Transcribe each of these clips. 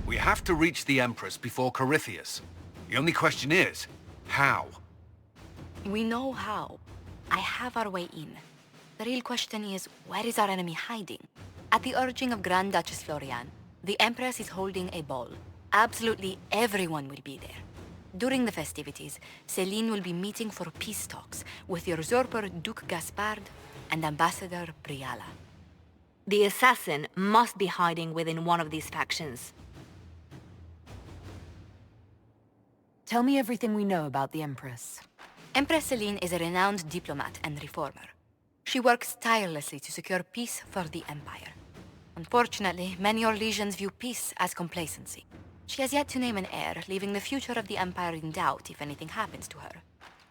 We have to reach the Empress before Corythius. The only question is, how? We know how. I have our way in. The real question is, where is our enemy hiding? At the urging of Grand Duchess Florian, the Empress is holding a ball. Absolutely everyone will be there. During the festivities, Celine will be meeting for peace talks with usurper Duke Gaspard and Ambassador Briala. The assassin must be hiding within one of these factions. Tell me everything we know about the Empress. Empress Celine is a renowned diplomat and reformer. She works tirelessly to secure peace for the Empire. Unfortunately, many Orlesians view peace as complacency. She has yet to name an heir, leaving the future of the Empire in doubt if anything happens to her.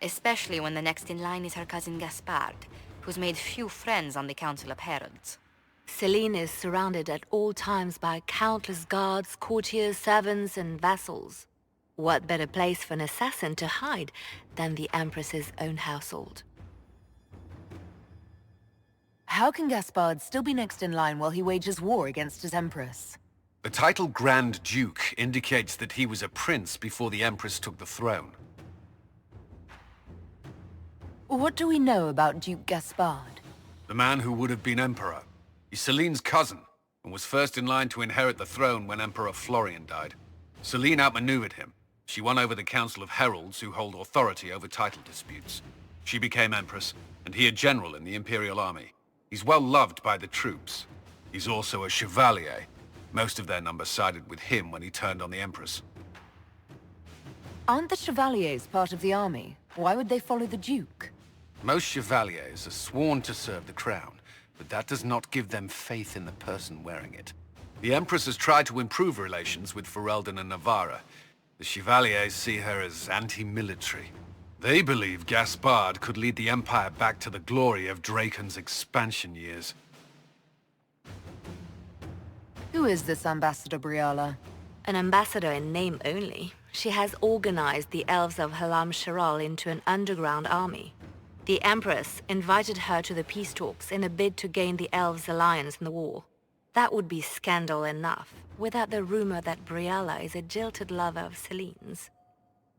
Especially when the next in line is her cousin Gaspard, who's made few friends on the Council of Heralds. Celine is surrounded at all times by countless guards, courtiers, servants, and vassals. What better place for an assassin to hide than the Empress's own household? How can Gaspard still be next in line while he wages war against his Empress? The title Grand Duke indicates that he was a prince before the Empress took the throne. What do we know about Duke Gaspard? The man who would have been emperor. He's Celine's cousin, and was first in line to inherit the throne when Emperor Florian died. Celine outmaneuvered him. She won over the Council of Heralds, who hold authority over title disputes. She became empress, and he a general in the Imperial Army. He's well loved by the troops. He's also a chevalier. Most of their number sided with him when he turned on the Empress. Aren't the Chevaliers part of the army? Why would they follow the Duke? Most chevaliers are sworn to serve the crown, but that does not give them faith in the person wearing it. The Empress has tried to improve relations with Ferelden and Navarra. The Chevaliers see her as anti-military. They believe Gaspard could lead the Empire back to the glory of Draken's expansion years. Who is this Ambassador Briala? An ambassador in name only. She has organized the elves of Halam Sharal into an underground army. The Empress invited her to the peace talks in a bid to gain the elves' alliance in the war. That would be scandal enough, without the rumor that Briala is a jilted lover of Celine's.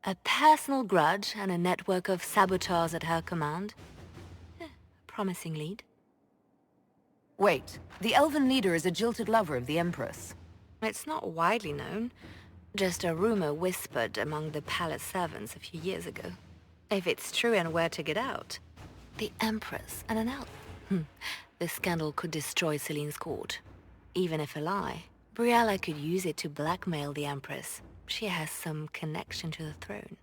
A personal grudge and a network of saboteurs at her command. Promising lead. Wait, the elven leader is a jilted lover of the Empress. It's not widely known. Just a rumor whispered among the palace servants a few years ago. If it's true and were to get out, the Empress and an elf. The scandal could destroy Celine's court. Even if a lie, Briala could use it to blackmail the Empress. She has some connection to the throne.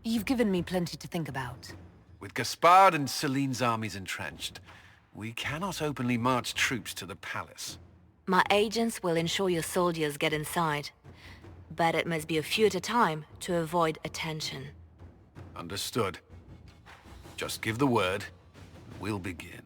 You've given me plenty to think about. With Gaspard and Celine's armies entrenched, we cannot openly march troops to the palace. My agents will ensure your soldiers get inside. But it must be a few at a time to avoid attention. Understood. Just give the word, and we'll begin.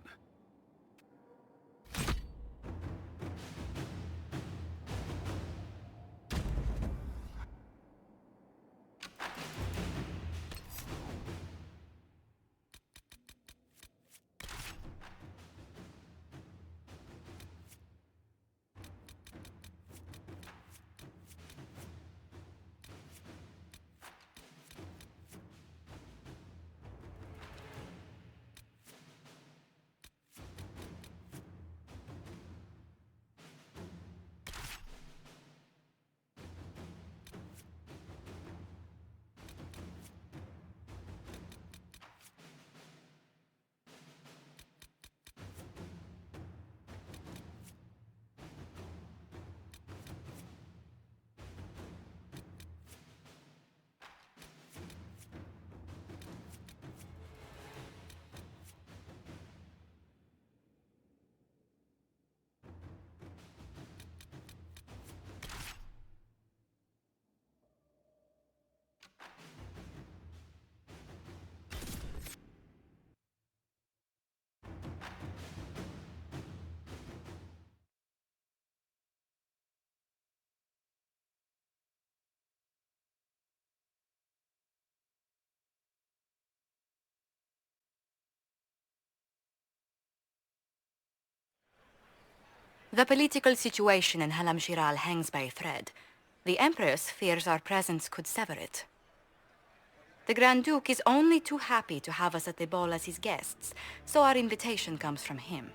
The political situation in Halam Shiral hangs by a thread. The Empress fears our presence could sever it. The Grand Duke is only too happy to have us at the ball as his guests, so our invitation comes from him.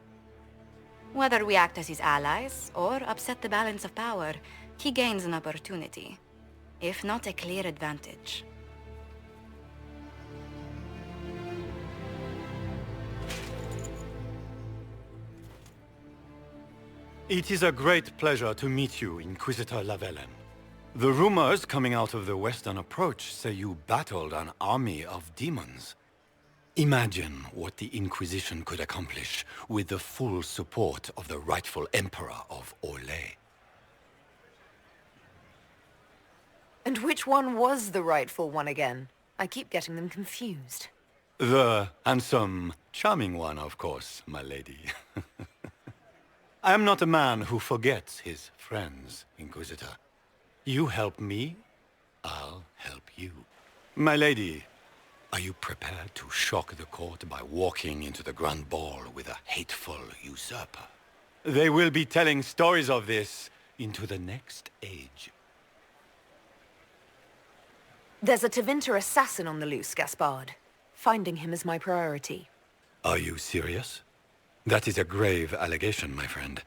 Whether we act as his allies or upset the balance of power, he gains an opportunity, if not a clear advantage. It is a great pleasure to meet you, Inquisitor Lawellan. The rumors coming out of the Western Approach say you battled an army of demons. Imagine what the Inquisition could accomplish with the full support of the rightful Emperor of Orlais. And which one was the rightful one again? I keep getting them confused. The handsome, charming one, of course, my lady. I am not a man who forgets his friends, Inquisitor. You help me, I'll help you. My lady, are you prepared to shock the court by walking into the Grand Ball with a hateful usurper? They will be telling stories of this into the next age. There's a Tevinter assassin on the loose, Gaspard. Finding him is my priority. Are you serious? That is a grave allegation, my friend.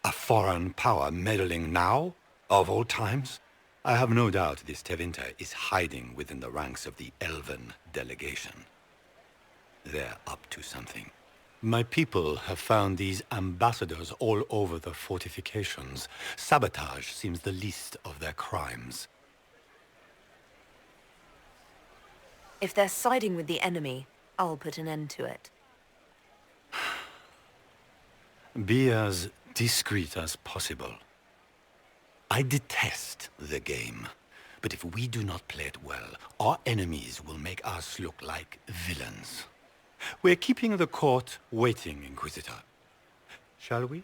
A foreign power meddling now, of all times? I have no doubt this Tevinter is hiding within the ranks of the Elven delegation. They're up to something. My people have found these ambassadors all over the fortifications. Sabotage seems the least of their crimes. If they're siding with the enemy, I'll put an end to it. Be as discreet as possible. I detest the game, but if we do not play it well, our enemies will make us look like villains. We're keeping the court waiting, Inquisitor. Shall we?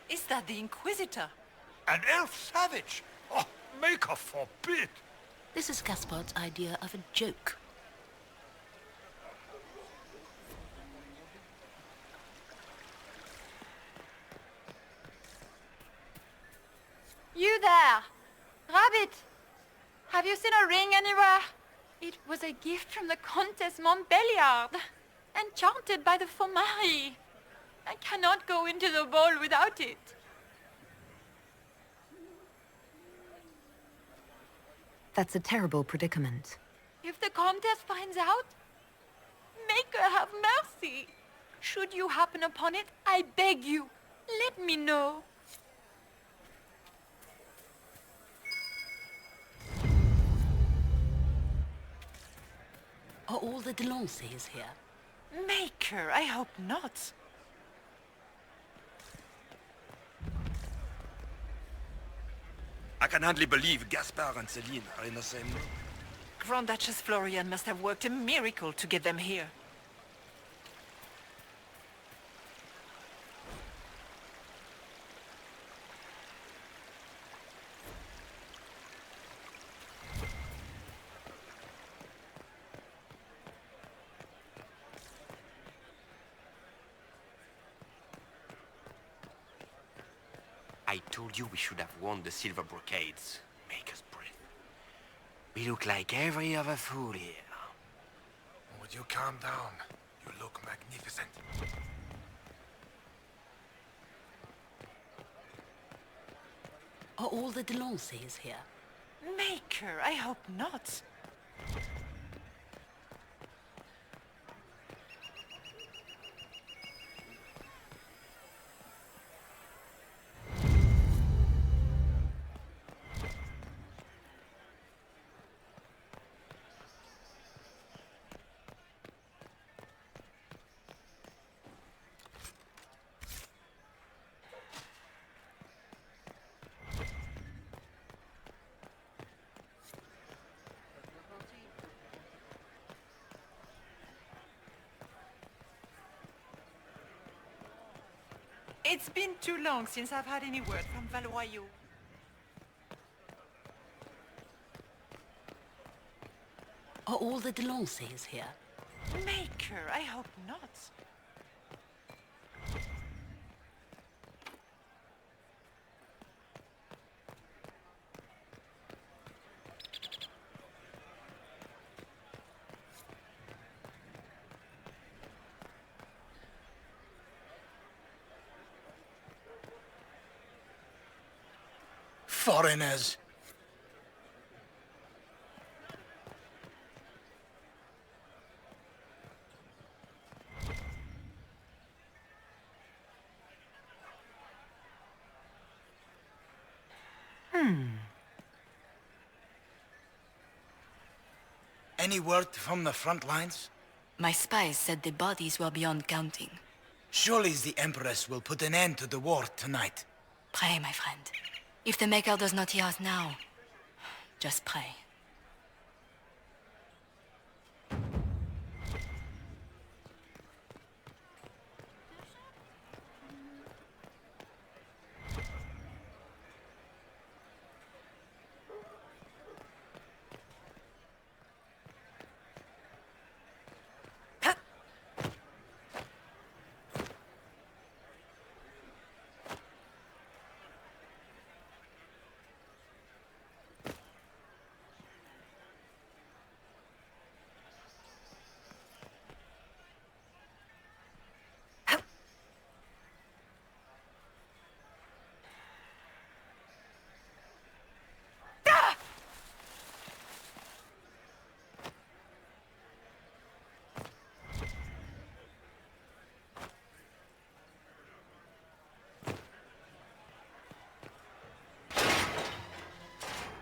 Is that the Inquisitor? An elf savage? Oh, Maker forbid! This is Gaspard's idea of a joke. You there! Rabbit! Have you seen a ring anywhere? It was a gift from the Countess Montbelliard, enchanted by the Fomari. I cannot go into the ball without it. That's a terrible predicament. If the Countess finds out, make her have mercy. Should you happen upon it, I beg you, let me know. Are all the Delanceys here? Maker, I hope not. I can hardly believe Gaspard and Celine are in the same room. Grand Duchess Florian must have worked a miracle to get them here. I told you we should have worn the silver brocades. Make us breathe. We look like every other fool here. Would you calm down? You look magnificent. Are all the Delanceys here? Maker, I hope not. It's been too long since I've had any word from Valois. Are all the Delanceys here? Maker, I hope not. foreigners. Any word from the front lines? My spies said the bodies were beyond counting. Surely the Empress will put an end to the war tonight. Pray, my friend. If the Maker does not hear us now, just pray.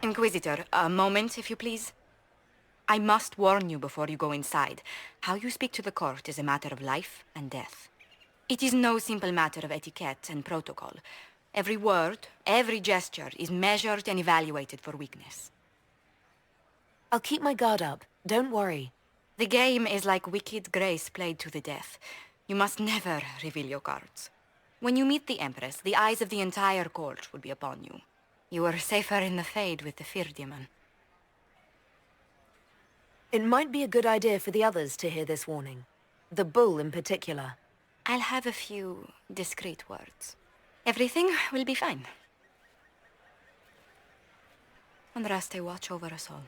Inquisitor, a moment, if you please. I must warn you before you go inside. How you speak to the court is a matter of life and death. It is no simple matter of etiquette and protocol. Every word, every gesture is measured and evaluated for weakness. I'll keep my guard up. Don't worry. The game is like wicked grace played to the death. You must never reveal your cards. When you meet the Empress, the eyes of the entire court will be upon you. You are safer in the Fade with the Fear Demon. It might be a good idea for the others to hear this warning. The bull in particular. I'll have a few discreet words. Everything will be fine. Andraste, watch over us all.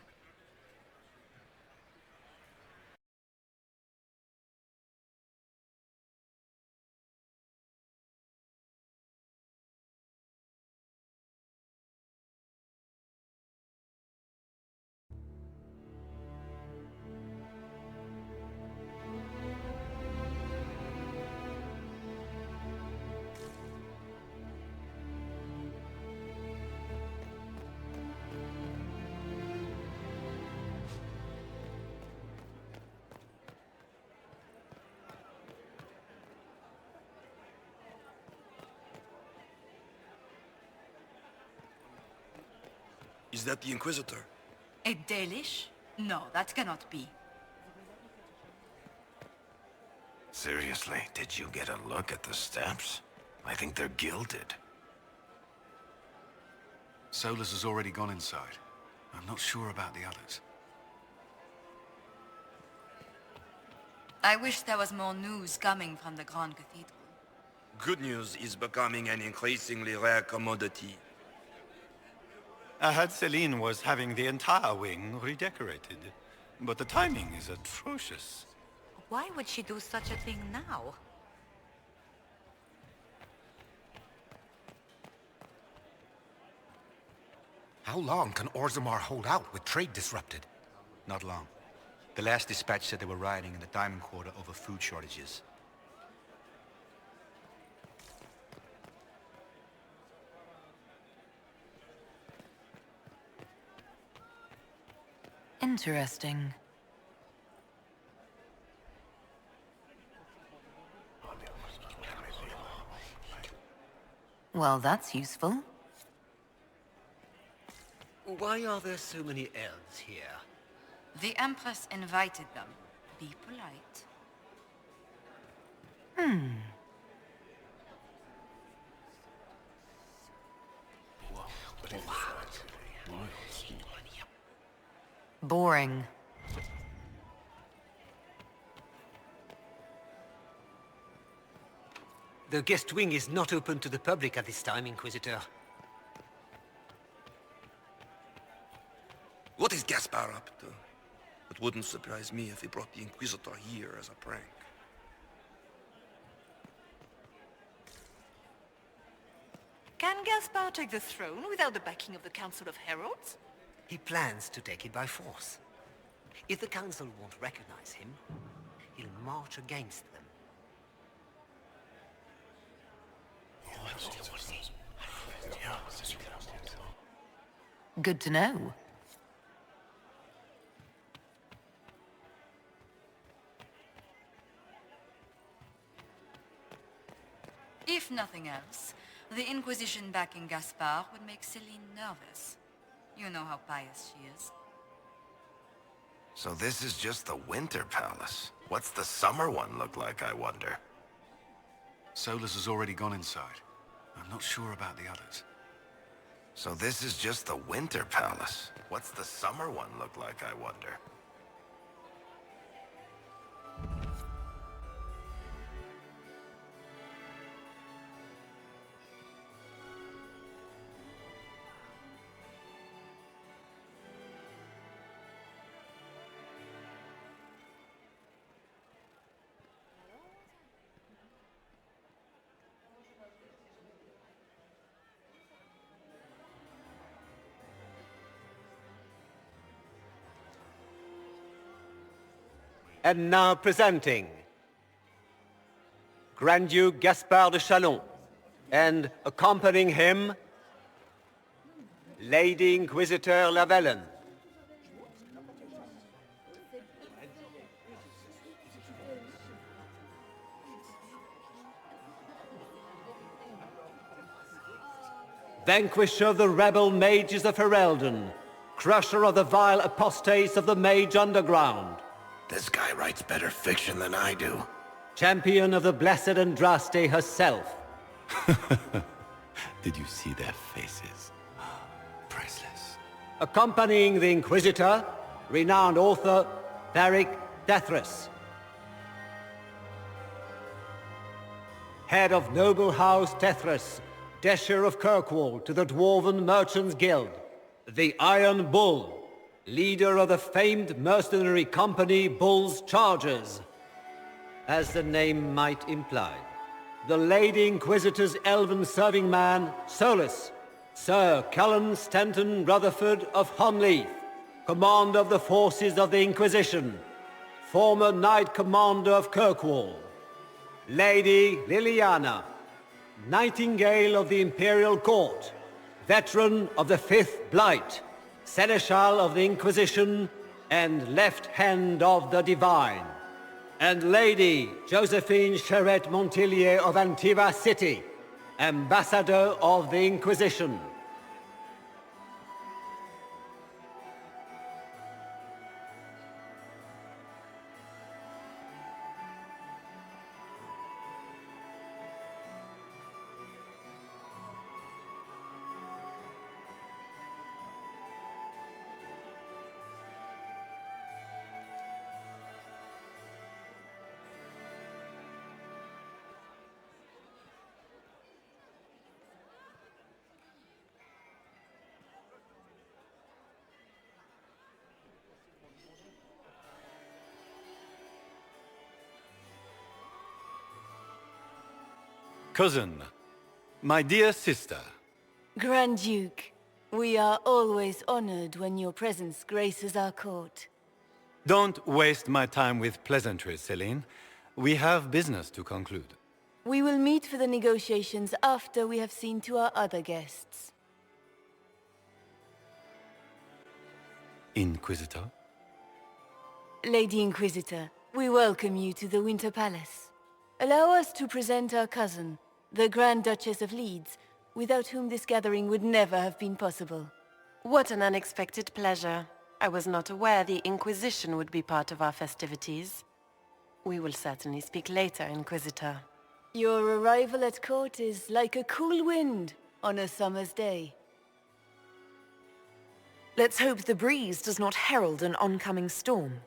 Is that the Inquisitor? A Dalish? No, that cannot be. Seriously, did you get a look at the steps? I think they're gilded. Solus has already gone inside. I'm not sure about the others. I wish there was more news coming from the Grand Cathedral. Good news is becoming an increasingly rare commodity. I heard Celine was having the entire wing redecorated, but the timing is atrocious. Why would she do such a thing now? How long can Orzammar hold out with trade disrupted? Not long. The last dispatch said they were rioting in the Diamond Quarter over food shortages. Interesting. Well, that's useful. Why are there so many elves here? The Empress invited them. Be polite. Boring. The guest wing is not open to the public at this time, Inquisitor. What is Gaspar up to? It wouldn't surprise me if he brought the Inquisitor here as a prank. Can Gaspar take the throne without the backing of the Council of Heralds? He plans to take it by force. If the Council won't recognize him, he'll march against them. Good to know. If nothing else, the Inquisition backing Gaspar would make Celine nervous. You know how pious she is. So this is just the Winter Palace. What's the summer one look like, I wonder? Solus has already gone inside. I'm not sure about the others. So this is just the Winter Palace. What's the summer one look like, I wonder? And now presenting Grand Duke Gaspard de Chalon, and accompanying him, Lady Inquisitor Lavellin. Vanquisher of the rebel mages of Ferelden, crusher of the vile apostates of the mage underground. This guy writes better fiction than I do. Champion of the blessed Andraste herself. Did you see their faces? Priceless. Accompanying the Inquisitor, renowned author Varric Dethras. Head of noble house Dethras, Desher of Kirkwall to the Dwarven Merchants Guild. The Iron Bull, leader of the famed mercenary company Bull's Chargers. As the name might imply, the Lady Inquisitor's elven serving man, Solus, Sir Cullen Stanton Rutherford of Honleith, commander of the forces of the Inquisition, former Knight Commander of Kirkwall. Lady Liliana, Nightingale of the Imperial Court, veteran of the Fifth Blight, Seneschal of the Inquisition, and Left Hand of the Divine. And Lady Josephine Charette Montillier of Antiva City, Ambassador of the Inquisition. Cousin, my dear sister. Grand Duke, we are always honored when your presence graces our court. Don't waste my time with pleasantries, Celine. We have business to conclude. We will meet for the negotiations after we have seen to our other guests. Inquisitor? Lady Inquisitor, we welcome you to the Winter Palace. Allow us to present our cousin, the Grand Duchess of Leeds, without whom this gathering would never have been possible. What an unexpected pleasure. I was not aware the Inquisition would be part of our festivities. We will certainly speak later, Inquisitor. Your arrival at court is like a cool wind on a summer's day. Let's hope the breeze does not herald an oncoming storm.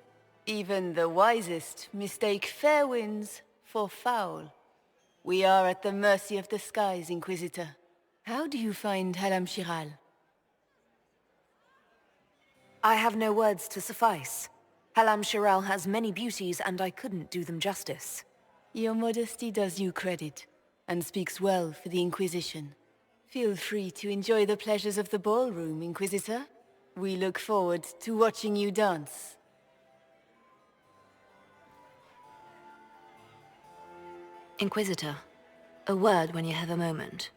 Even the wisest mistake fair winds for foul. We are at the mercy of the skies, Inquisitor. How do you find Halam Shiral? I have no words to suffice. Halam Shiral has many beauties, and I couldn't do them justice. Your modesty does you credit, and speaks well for the Inquisition. Feel free to enjoy the pleasures of the ballroom, Inquisitor. We look forward to watching you dance. Inquisitor, a word when you have a moment.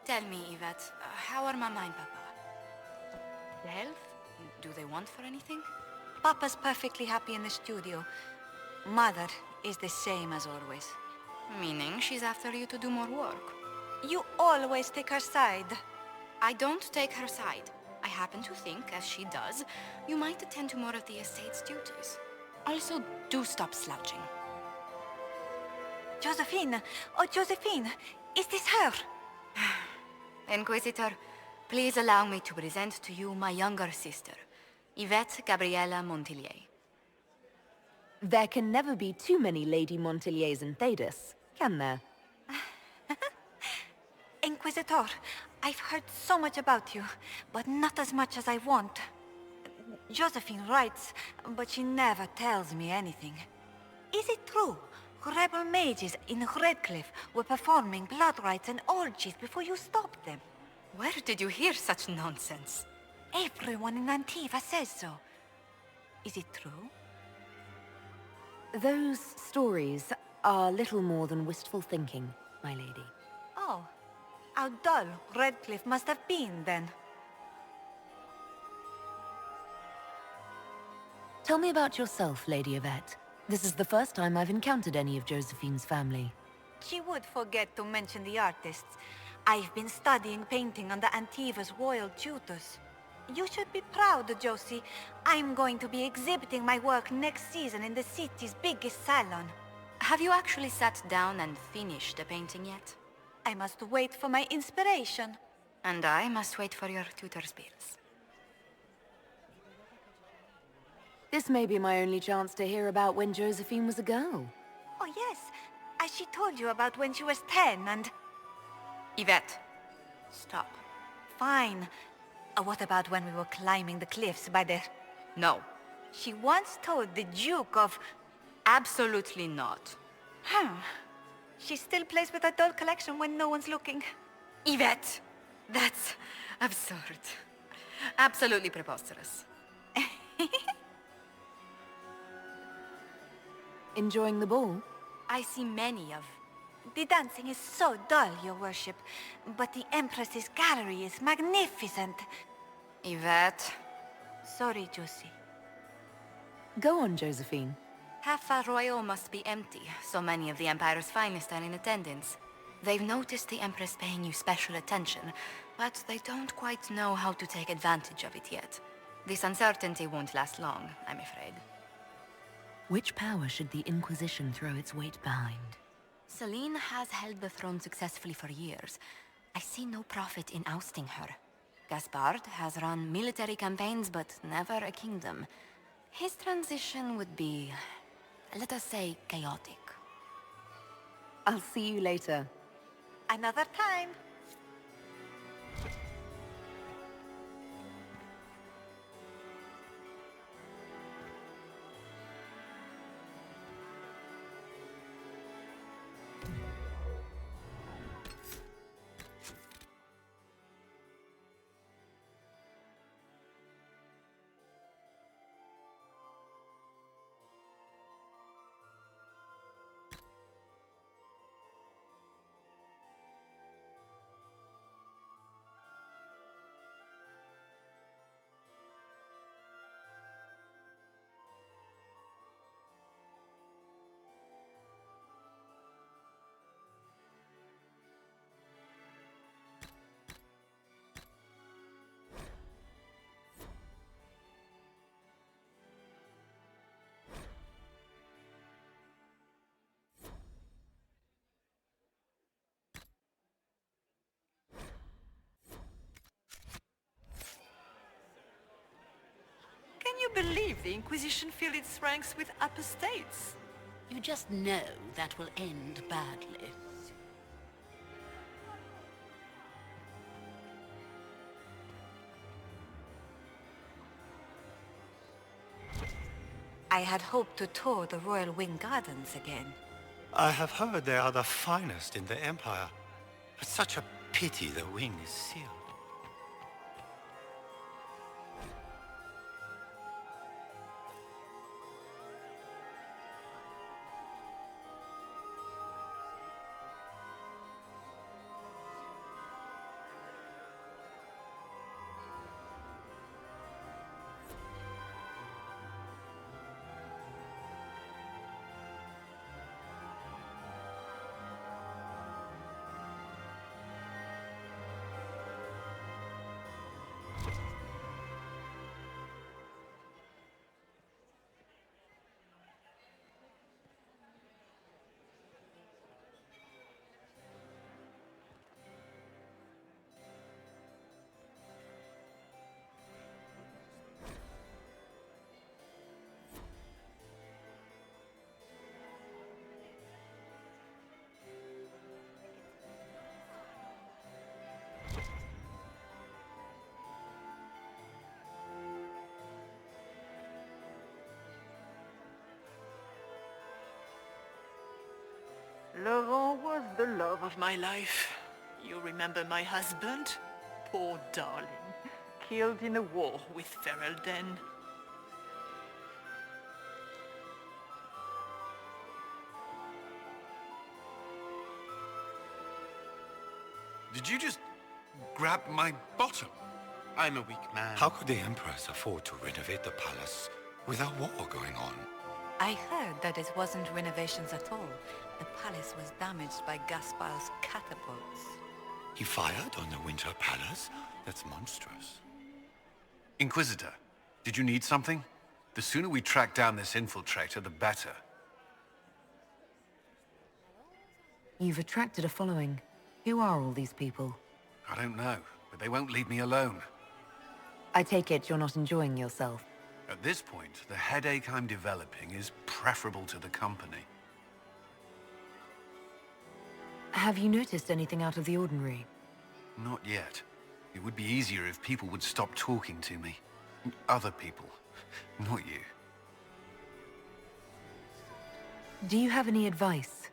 Tell me, Yvette, how are Mama and Papa? The health? Do they want for anything? Papa's perfectly happy in the studio. Mother is the same as always. Meaning she's after you to do more work. You always take her side. I don't take her side. I happen to think, as she does, you might attend to more of the estate's duties. Also, do stop slouching. Josephine! Oh, Josephine! Is this her? Inquisitor, please allow me to present to you my younger sister, Yvette Gabriella Montillier. There can never be too many Lady Montiliers in Thedas, can there? Inquisitor, I've heard so much about you, but not as much as I want. Josephine writes, but she never tells me anything. Is it true? Rebel mages in Redcliffe were performing blood rites and orgies before you stopped them. Where did you hear such nonsense? Everyone in Antiva says so. Is it true? Those stories are little more than wistful thinking, my lady. Oh, how dull Redcliffe must have been then. Tell me about yourself, Lady Yvette. This is the first time I've encountered any of Josephine's family. She would forget to mention the artists. I've been studying painting under Antiva's royal tutors. You should be proud, Josie. I'm going to be exhibiting my work next season in the city's biggest salon. Have you actually sat down and finished the painting yet? I must wait for my inspiration. And I must wait for your tutor's bills. This may be my only chance to hear about when Josephine was a girl. Oh yes, as she told you about when she was 10 and... Yvette, stop. Fine. What about when we were climbing the cliffs by the... No. She once told the Duke of... Absolutely not. She still plays with her doll collection when no one's looking. Yvette! That's absurd. Absolutely preposterous. Enjoying the ball? I see many of... The dancing is so dull, your worship. But the Empress's gallery is magnificent. Yvette... Sorry, Josie. Go on, Josephine. Half Royal must be empty. So many of the Empire's finest are in attendance. They've noticed the Empress paying you special attention, but they don't quite know how to take advantage of it yet. This uncertainty won't last long, I'm afraid. Which power should the Inquisition throw its weight behind? Celine has held the throne successfully for years. I see no profit in ousting her. Gaspard has run military campaigns, but never a kingdom. His transition would be, let us say, chaotic. I'll see you later. Another time. Can you believe the Inquisition filled its ranks with apostates? You just know that will end badly. I had hoped to tour the Royal Wing Gardens again. I have heard they are the finest in the Empire. It's such a pity the wing is sealed. Laurent was the love of my life. You remember my husband? Poor darling. Killed in a war with Ferelden. Did you just grab my bottom? I'm a weak man. How could the Empress afford to renovate the palace with a war going on? I heard that it wasn't renovations at all. The palace was damaged by Gaspar's catapults. He fired on the Winter Palace? That's monstrous. Inquisitor, did you need something? The sooner we track down this infiltrator, the better. You've attracted a following. Who are all these people? I don't know, but they won't leave me alone. I take it you're not enjoying yourself. At this point, the headache I'm developing is preferable to the company. Have you noticed anything out of the ordinary? Not yet. It would be easier if people would stop talking to me. Other people, not you. Do you have any advice?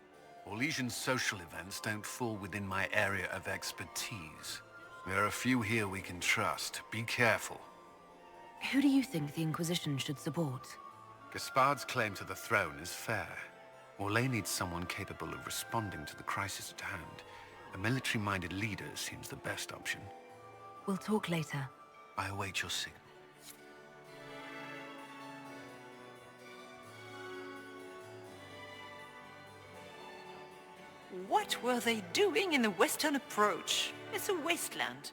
Orlesian social events don't fall within my area of expertise. There are a few here we can trust. Be careful. Who do you think the Inquisition should support? Gaspard's claim to the throne is fair. Orlais needs someone capable of responding to the crisis at hand. A military-minded leader seems the best option. We'll talk later. I await your signal. What were they doing in the western approach? It's a wasteland.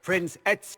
Prince Etz.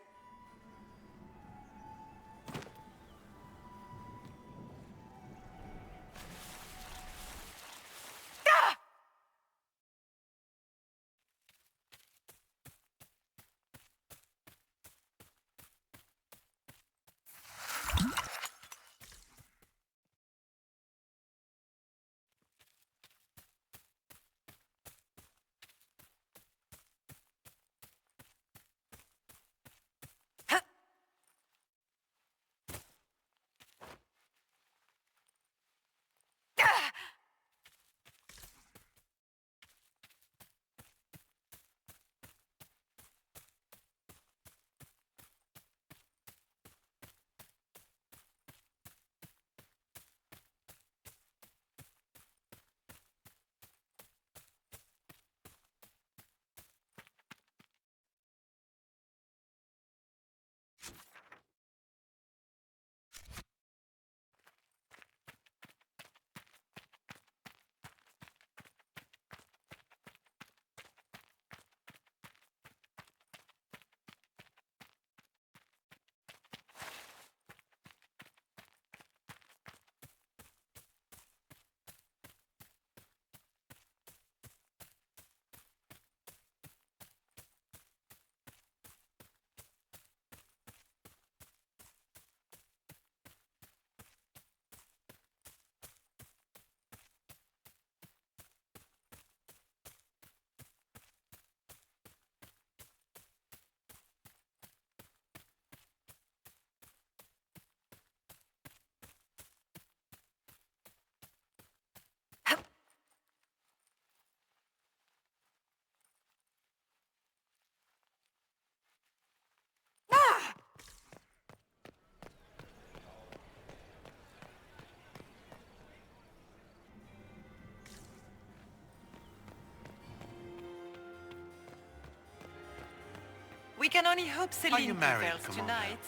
We can only hope Are you Celine married? prevails Come on now. tonight.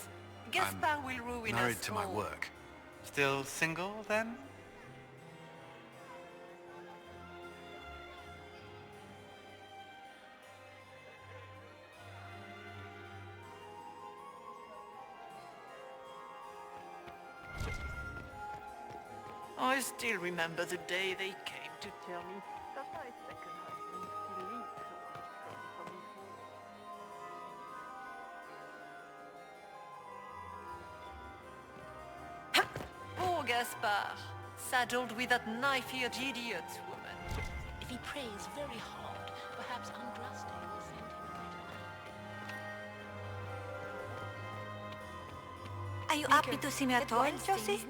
Gaspard will ruin us Married to my all. work. Still single, then? I still remember the day they came to tell me that my second husband Philippe was from before. Poor Gaspard, saddled with that knife-eared idiot woman. If he prays very hard, perhaps Andraste will send him a better Are you happy to see me at all, Josie?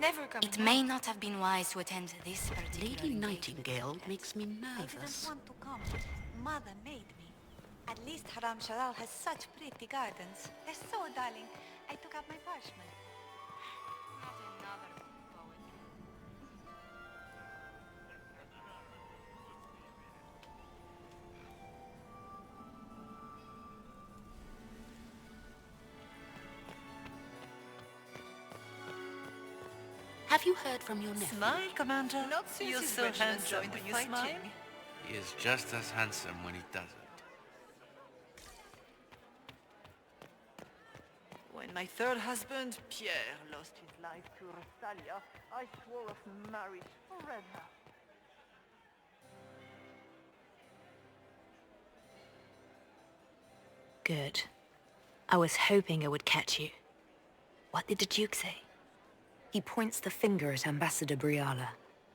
It may not have been wise to attend this particular Lady Nightingale makes me I didn't nervous. want to come. Mother made me. At least Haram Sharal has such pretty gardens. They're so darling. I took out my parchment. Have you heard from your nephew? Smile, Commander. Not since You're his so regiment handsome joined the when you fighting. smile. He is just as handsome when he doesn't. When my third husband, Pierre, lost his life to Rosalia, I swore off marriage forever. Good. I was hoping I would catch you. What did the Duke say? He points the finger at Ambassador Briala.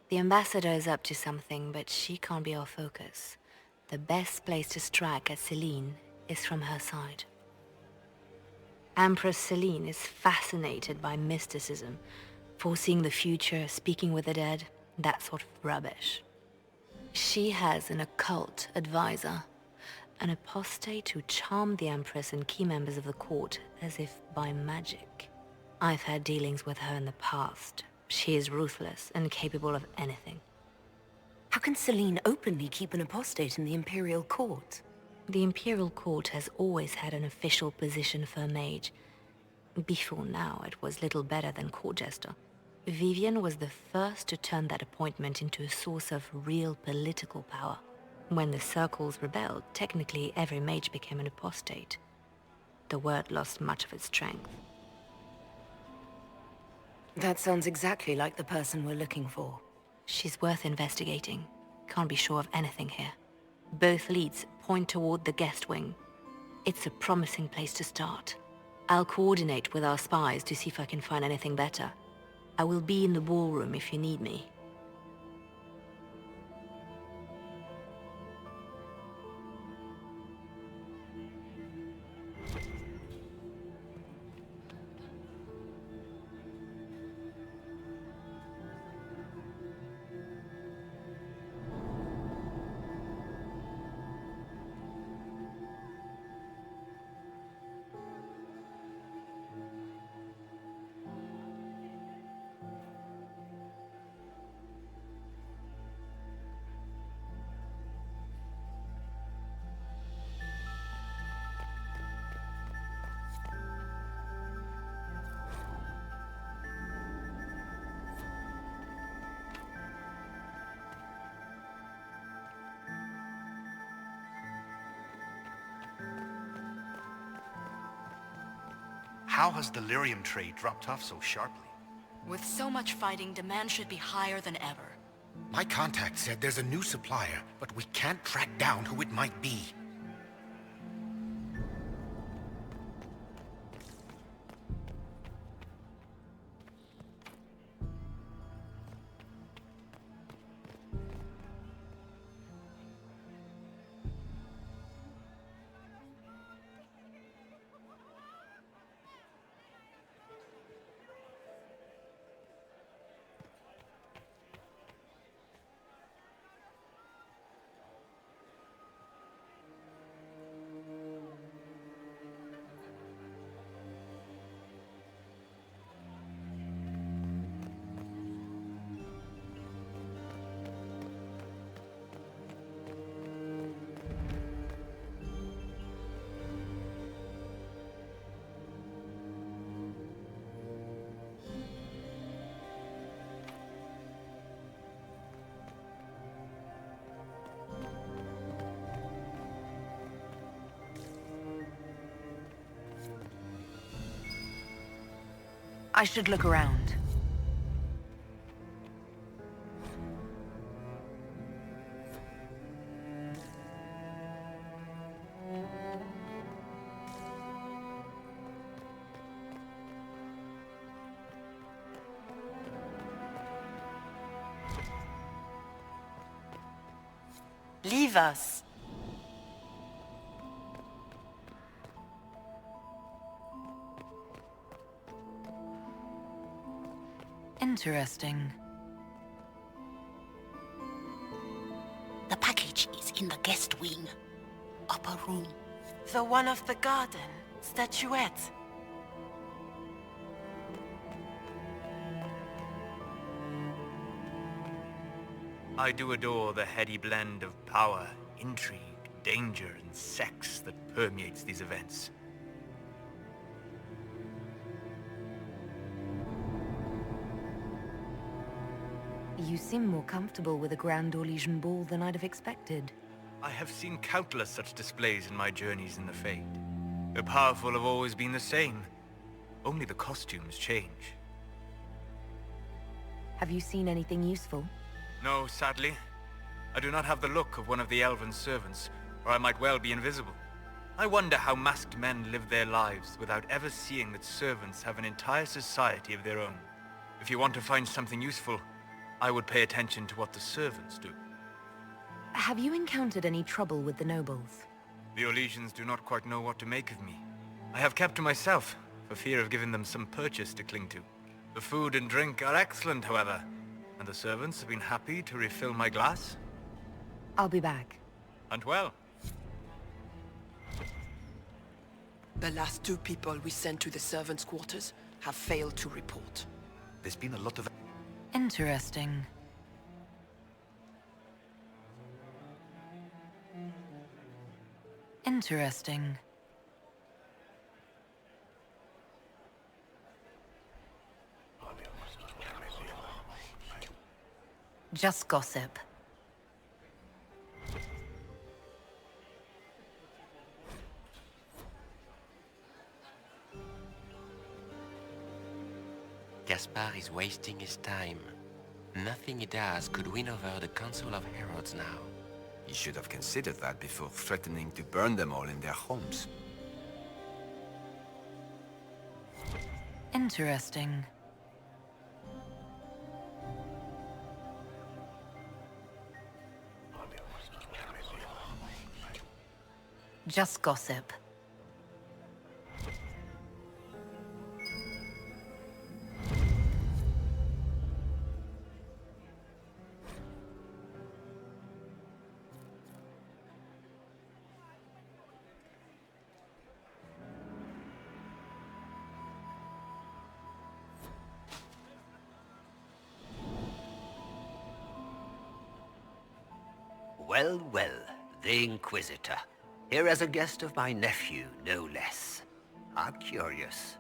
The ambassador is up to something, but she can't be our focus. The best place to strike at Celine is from her side. Empress Celine is fascinated by mysticism, foreseeing the future, speaking with the dead, that sort of rubbish. She has an occult advisor, an apostate who charmed the Empress and key members of the court as if by magic. I've had dealings with her in the past. She is ruthless and capable of anything. How can Celine openly keep an apostate in the Imperial Court? The Imperial Court has always had an official position for a mage. Before now, it was little better than court jester. Vivian was the first to turn that appointment into a source of real political power. When the circles rebelled, technically every mage became an apostate. The word lost much of its strength. That sounds exactly like the person we're looking for. She's worth investigating. Can't be sure of anything here. Both leads point toward the guest wing. It's a promising place to start. I'll coordinate with our spies to see if I can find anything better. I will be in the ballroom if you need me. How has the lyrium trade dropped off so sharply? With so much fighting, demand should be higher than ever. My contact said there's a new supplier, but we can't track down who it might be. I should look around. Leave us. Interesting. The package is in the guest wing. Upper room. The one of the garden. Statuette. I do adore the heady blend of power, intrigue, danger, and sex that permeates these events. You seem more comfortable with a Grand Orlesian ball than I'd have expected. I have seen countless such displays in my journeys in the Fade. The powerful have always been the same. Only the costumes change. Have you seen anything useful? No, sadly. I do not have the look of one of the elven servants, or I might well be invisible. I wonder how masked men live their lives without ever seeing that servants have an entire society of their own. If you want to find something useful, I would pay attention to what the servants do. Have you encountered any trouble with the nobles? The Orlesians do not quite know what to make of me. I have kept to myself, for fear of giving them some purchase to cling to. The food and drink are excellent, however, and the servants have been happy to refill my glass. I'll be back. And well. The last 2 people we sent to the servants' quarters have failed to report. There's been a lot of... Interesting. Interesting. Just gossip. Gaspar is wasting his time. Nothing he does could win over the Council of Heralds now. He should have considered that before threatening to burn them all in their homes. Interesting. Just gossip. Well, well, the Inquisitor. Here as a guest of my nephew, no less. How curious.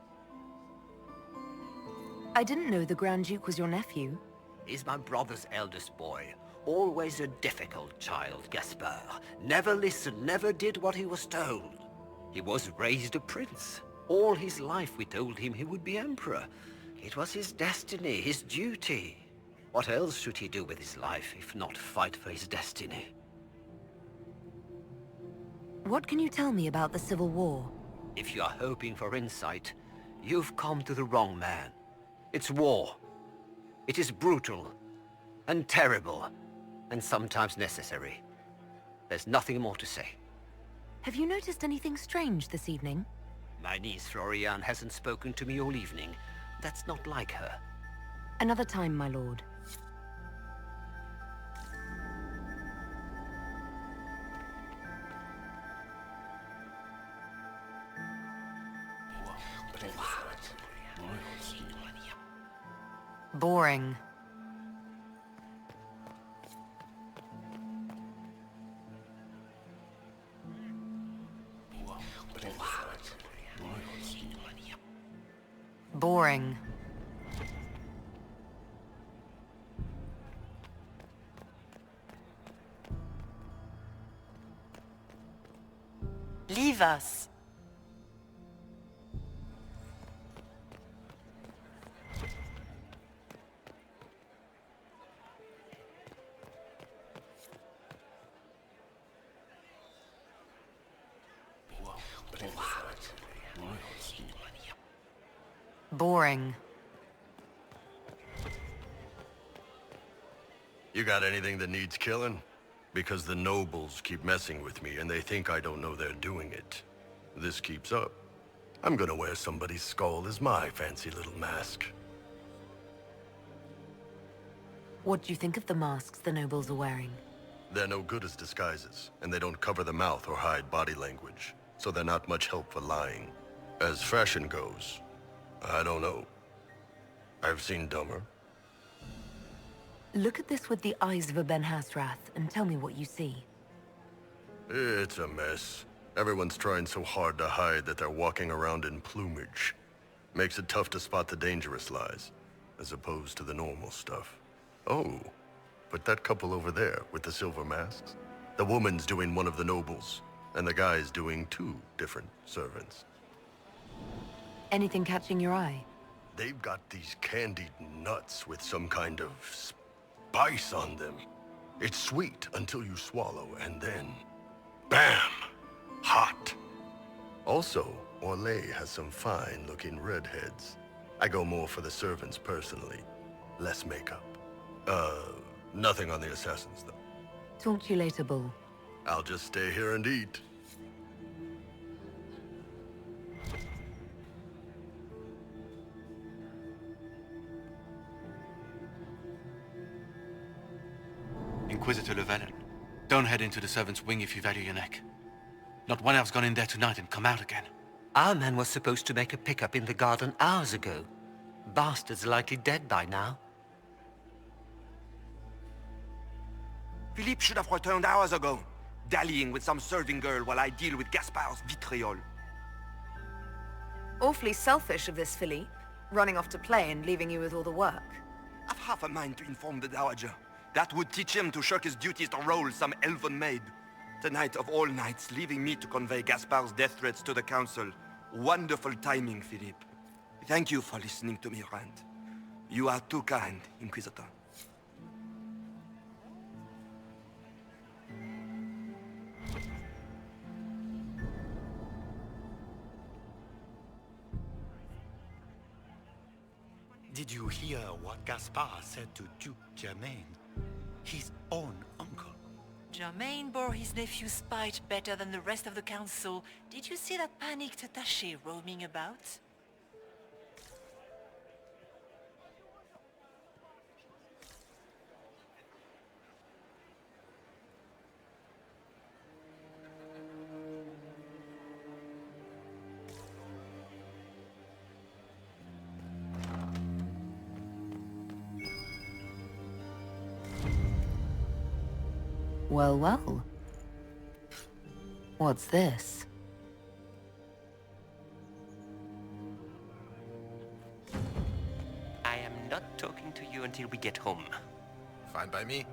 I didn't know the Grand Duke was your nephew. He's my brother's eldest boy. Always a difficult child, Gaspar. Never listened, never did what he was told. He was raised a prince. All his life we told him he would be emperor. It was his destiny, his duty. What else should he do with his life, if not fight for his destiny? What can you tell me about the Civil War? If you are hoping for insight, you've come to the wrong man. It's war. It is brutal, and terrible, and sometimes necessary. There's nothing more to say. Have you noticed anything strange this evening? My niece Florian hasn't spoken to me all evening. That's not like her. Another time, my lord. Boring. Boring. Leave us. Boring. You got anything that needs killing? Because the nobles keep messing with me and they think I don't know they're doing it. This keeps up, I'm gonna wear somebody's skull as my fancy little mask. What do you think of the masks the nobles are wearing? They're no good as disguises, and they don't cover the mouth or hide body language, so they're not much help for lying. As fashion goes, I don't know. I've seen dumber. Look at this with the eyes of a Ben Hasrath and tell me what you see. It's a mess. Everyone's trying so hard to hide that they're walking around in plumage. Makes it tough to spot the dangerous lies, as opposed to the normal stuff. Oh, but that couple over there with the silver masks? The woman's doing one of the nobles, and the guy's doing 2 different servants. Anything catching your eye? They've got these candied nuts with some kind of spice on them. It's sweet until you swallow, and then... bam! Hot! Also, Orlais has some fine-looking redheads. I go more for the servants personally. Less makeup. Nothing on the assassins, though. Talk to you later, Bull. I'll just stay here and eat. Inquisitor Lawellan, don't head into the servants' wing if you value your neck. Not one elf's gone in there tonight and come out again. Our man was supposed to make a pickup in the garden hours ago. Bastard's likely dead by now. Philippe should have returned hours ago, dallying with some serving girl while I deal with Gaspard's vitriol. Awfully selfish of this Philippe, running off to play and leaving you with all the work. I've half a mind to inform the Dowager. That would teach him to shirk his duties to roll some elven maid. Tonight of all nights, leaving me to convey Gaspard's death threats to the Council. Wonderful timing, Philippe. Thank you for listening to me rant. You are too kind, Inquisitor. Did you hear what Gaspard said to Duke Germain? His own uncle. Germain bore his nephew's spite better than the rest of the council. Did you see that panicked attaché roaming about? Well, well. What's this? I am not talking to you until we get home. Fine by me.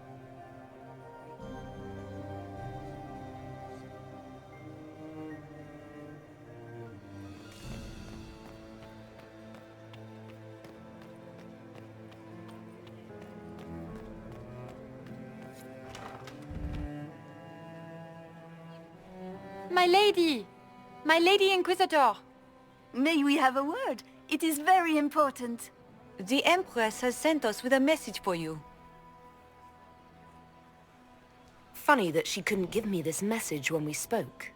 My lady! My lady Inquisitor! May we have a word? It is very important. The Empress has sent us with a message for you. Funny that she couldn't give me this message when we spoke.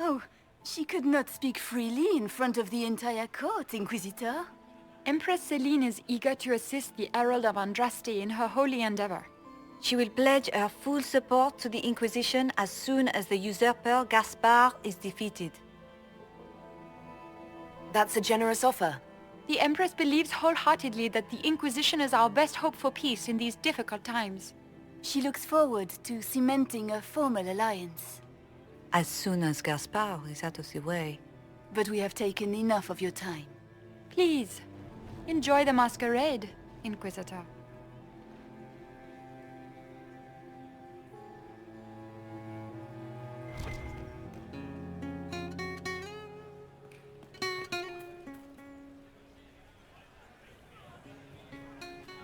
Oh, she could not speak freely in front of the entire court, Inquisitor. Empress Celine is eager to assist the Herald of Andraste in her holy endeavor. She will pledge her full support to the Inquisition as soon as the usurper Gaspard is defeated. That's a generous offer. The Empress believes wholeheartedly that the Inquisition is our best hope for peace in these difficult times. She looks forward to cementing a formal alliance. As soon as Gaspard is out of the way. But we have taken enough of your time. Please, enjoy the masquerade, Inquisitor.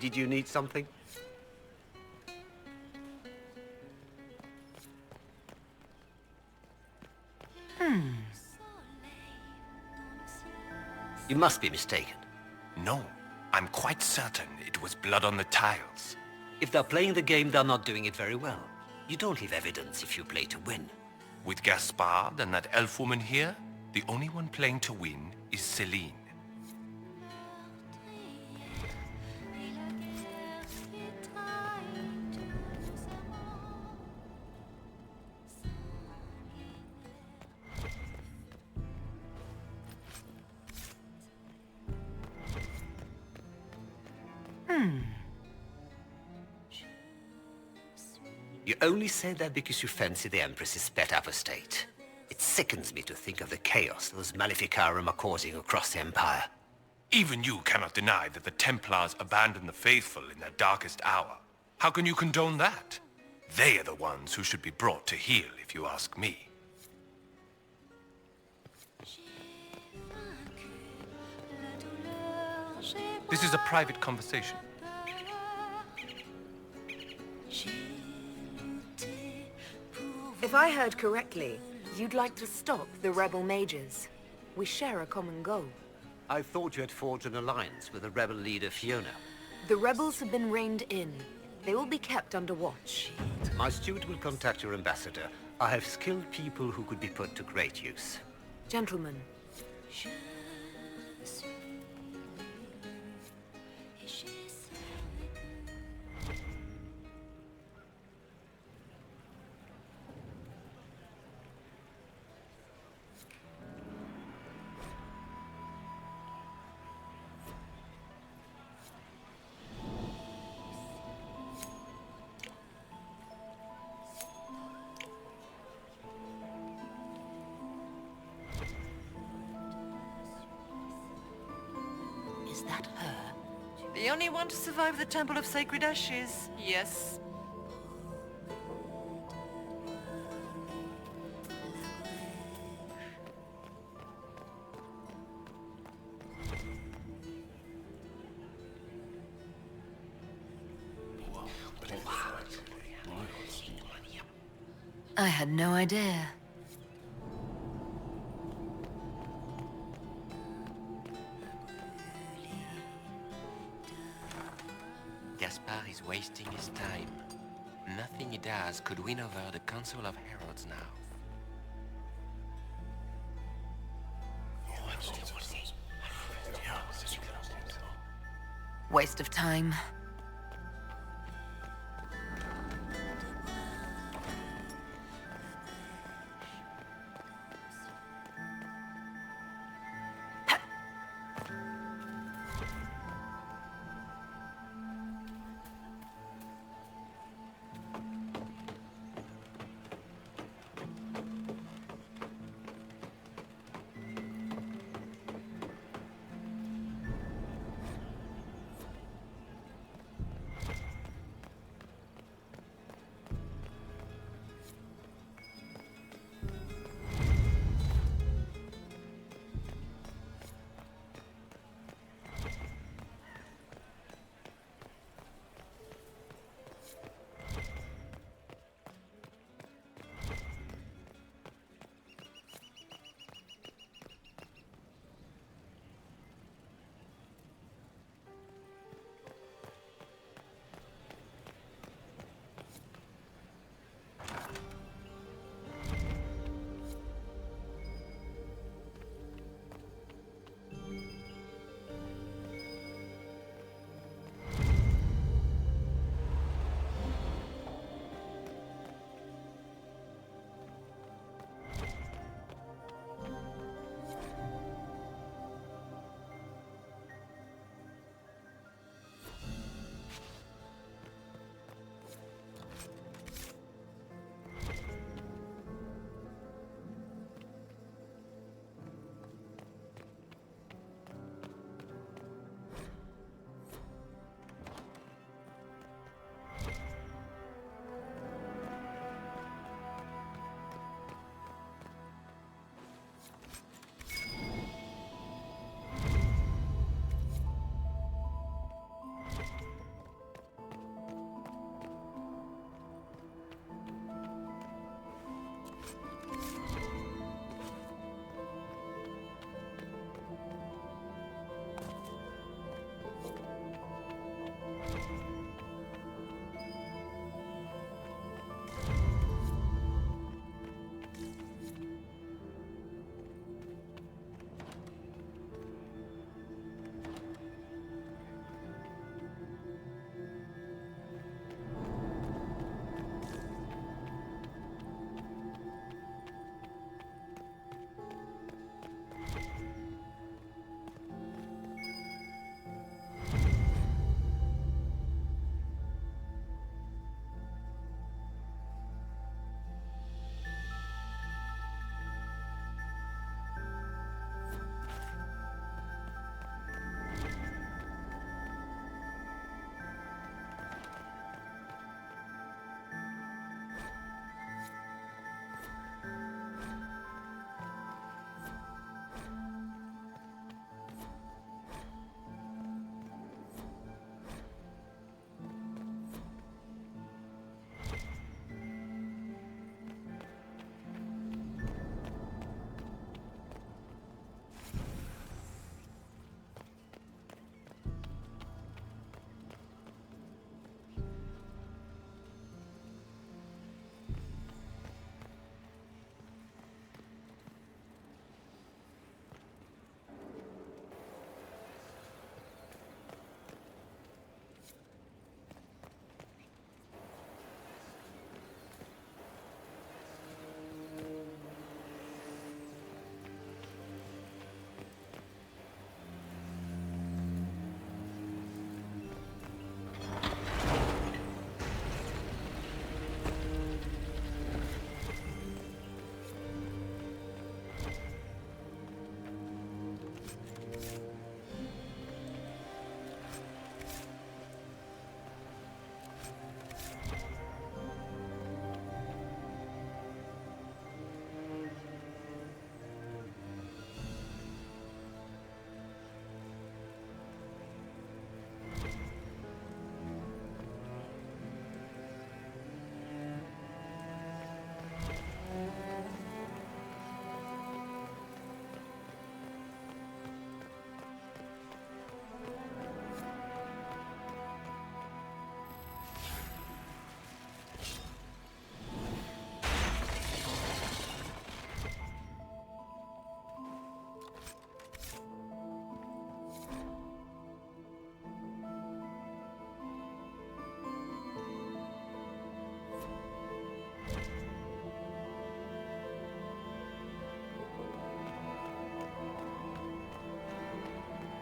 Did you need something? You must be mistaken. No, I'm quite certain it was blood on the tiles. If they're playing the game, they're not doing it very well. You don't leave evidence if you play to win. With Gaspard and that elf woman here, the only one playing to win is Celine. You only say that because you fancy the Empress's pet apostate. It sickens me to think of the chaos those Maleficarum are causing across the Empire. Even you cannot deny that the Templars abandoned the faithful in their darkest hour. How can you condone that? They are the ones who should be brought to heel, if you ask me. This is a private conversation. If I heard correctly, you'd like to stop the rebel mages. We share a common goal. I thought you had forged an alliance with the rebel leader Fiona. The rebels have been reined in. They will be kept under watch. My steward will contact your ambassador. I have skilled people who could be put to great use. Gentlemen. Is that her? The only one to survive the Temple of Sacred Ashes, yes. I had no idea. Gaspard is wasting his time. Nothing he does could win over the Council of Heralds now. Waste of time.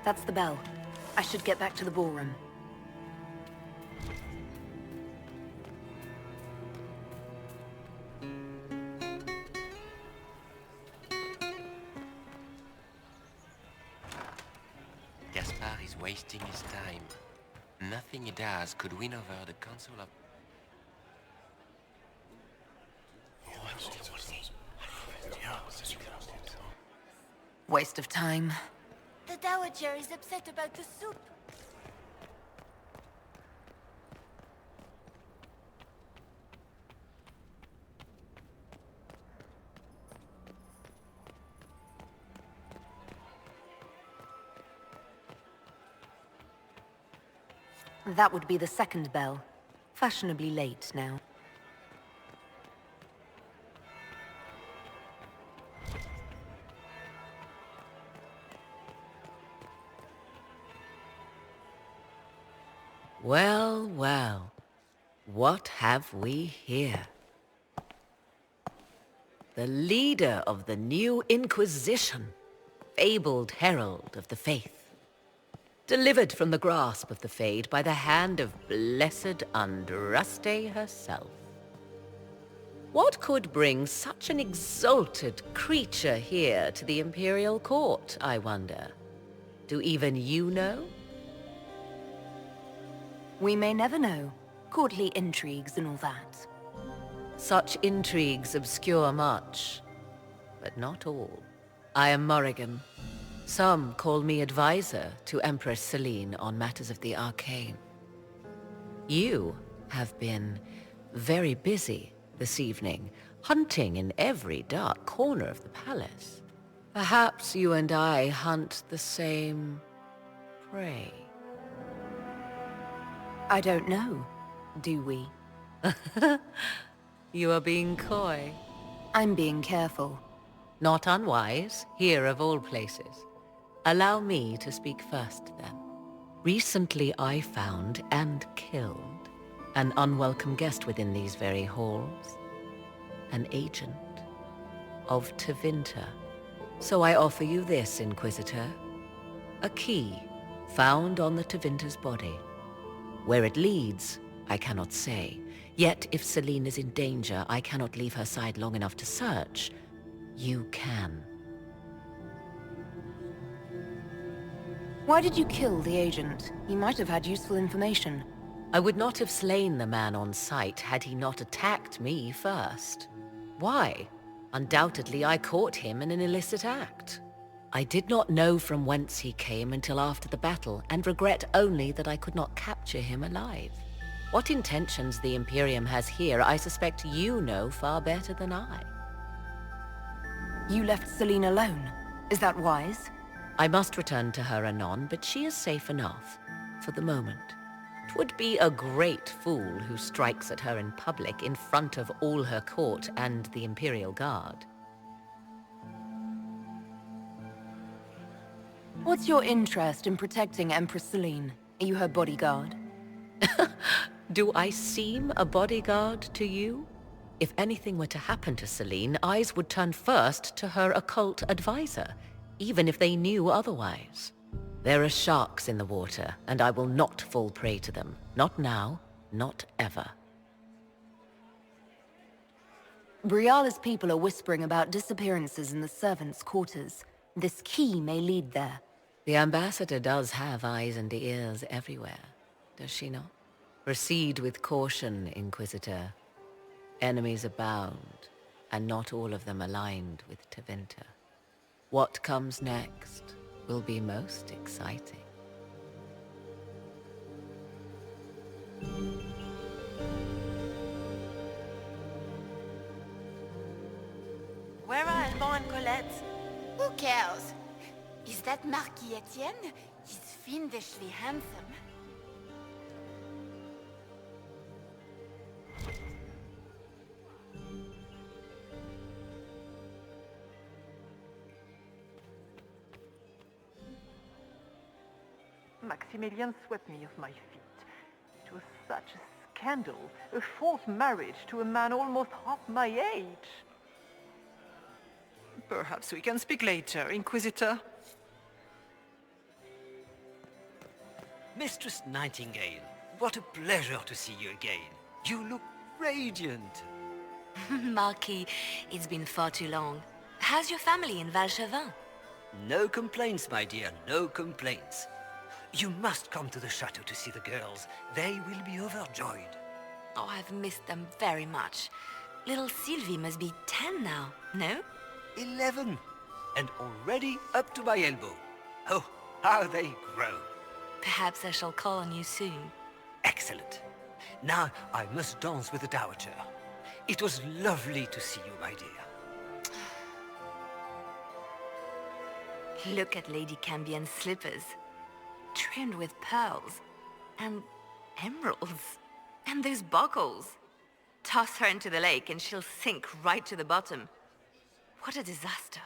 That's the bell. I should get back to the ballroom. Gaspard is wasting his time. Nothing he does could win over the Council of... Waste of time. The Dowager is upset about the soup. That would be the second bell. Fashionably late now. Well, well. What have we here? The leader of the new Inquisition, fabled herald of the faith. Delivered from the grasp of the Fade by the hand of blessed Andraste herself. What could bring such an exalted creature here to the Imperial Court, I wonder? Do even you know? We may never know. Courtly intrigues and all that. Such intrigues obscure much, but not all. I am Morrigan. Some call me advisor to Empress Celine on matters of the arcane. You have been very busy this evening, hunting in every dark corner of the palace. Perhaps you and I hunt the same prey. I don't know. Do we? You are being coy. I'm being careful. Not unwise, here of all places. Allow me to speak first, then. Recently I found and killed an unwelcome guest within these very halls. An agent of Tevinter. So I offer you this, Inquisitor. A key found on the Tevinter's body. Where it leads, I cannot say. Yet if Celine is in danger, I cannot leave her side long enough to search. You can. Why did you kill the agent? He might have had useful information. I would not have slain the man on sight had he not attacked me first. Why? Undoubtedly I caught him in an illicit act. I did not know from whence he came until after the battle, and regret only that I could not capture him alive. What intentions the Imperium has here, I suspect you know far better than I. You left Celine alone. Is that wise? I must return to her anon, but she is safe enough, for the moment. 'Twould be a great fool who strikes at her in public in front of all her court and the Imperial Guard. What's your interest in protecting Empress Celine? Are you her bodyguard? Do I seem a bodyguard to you? If anything were to happen to Celine, eyes would turn first to her occult advisor, even if they knew otherwise. There are sharks in the water, and I will not fall prey to them. Not now, not ever. Briala's people are whispering about disappearances in the servants' quarters. This key may lead there. The ambassador does have eyes and ears everywhere, does she not? Proceed with caution, Inquisitor. Enemies abound, and not all of them aligned with Tevinter. What comes next will be most exciting. Where are Alban and Colette? Who cares? Is that Marquis Etienne? He's fiendishly handsome. Maximilian swept me off my feet. It was such a scandal, a forced marriage to a man almost half my age. Perhaps we can speak later, Inquisitor. Mistress Nightingale, what a pleasure to see you again. You look radiant. Marquis, it's been far too long. How's your family in Valchevin? No complaints, my dear, no complaints. You must come to the chateau to see the girls. They will be overjoyed. Oh, I've missed them very much. Little Sylvie must be 10 now, no? 11. And already up to my elbow. Oh, how they grow. Perhaps I shall call on you soon. Excellent. Now I must dance with the Dowager. It was lovely to see you, my dear. Look at Lady Cambien's slippers. Trimmed with pearls. And emeralds. And those buckles. Toss her into the lake and she'll sink right to the bottom. What a disaster.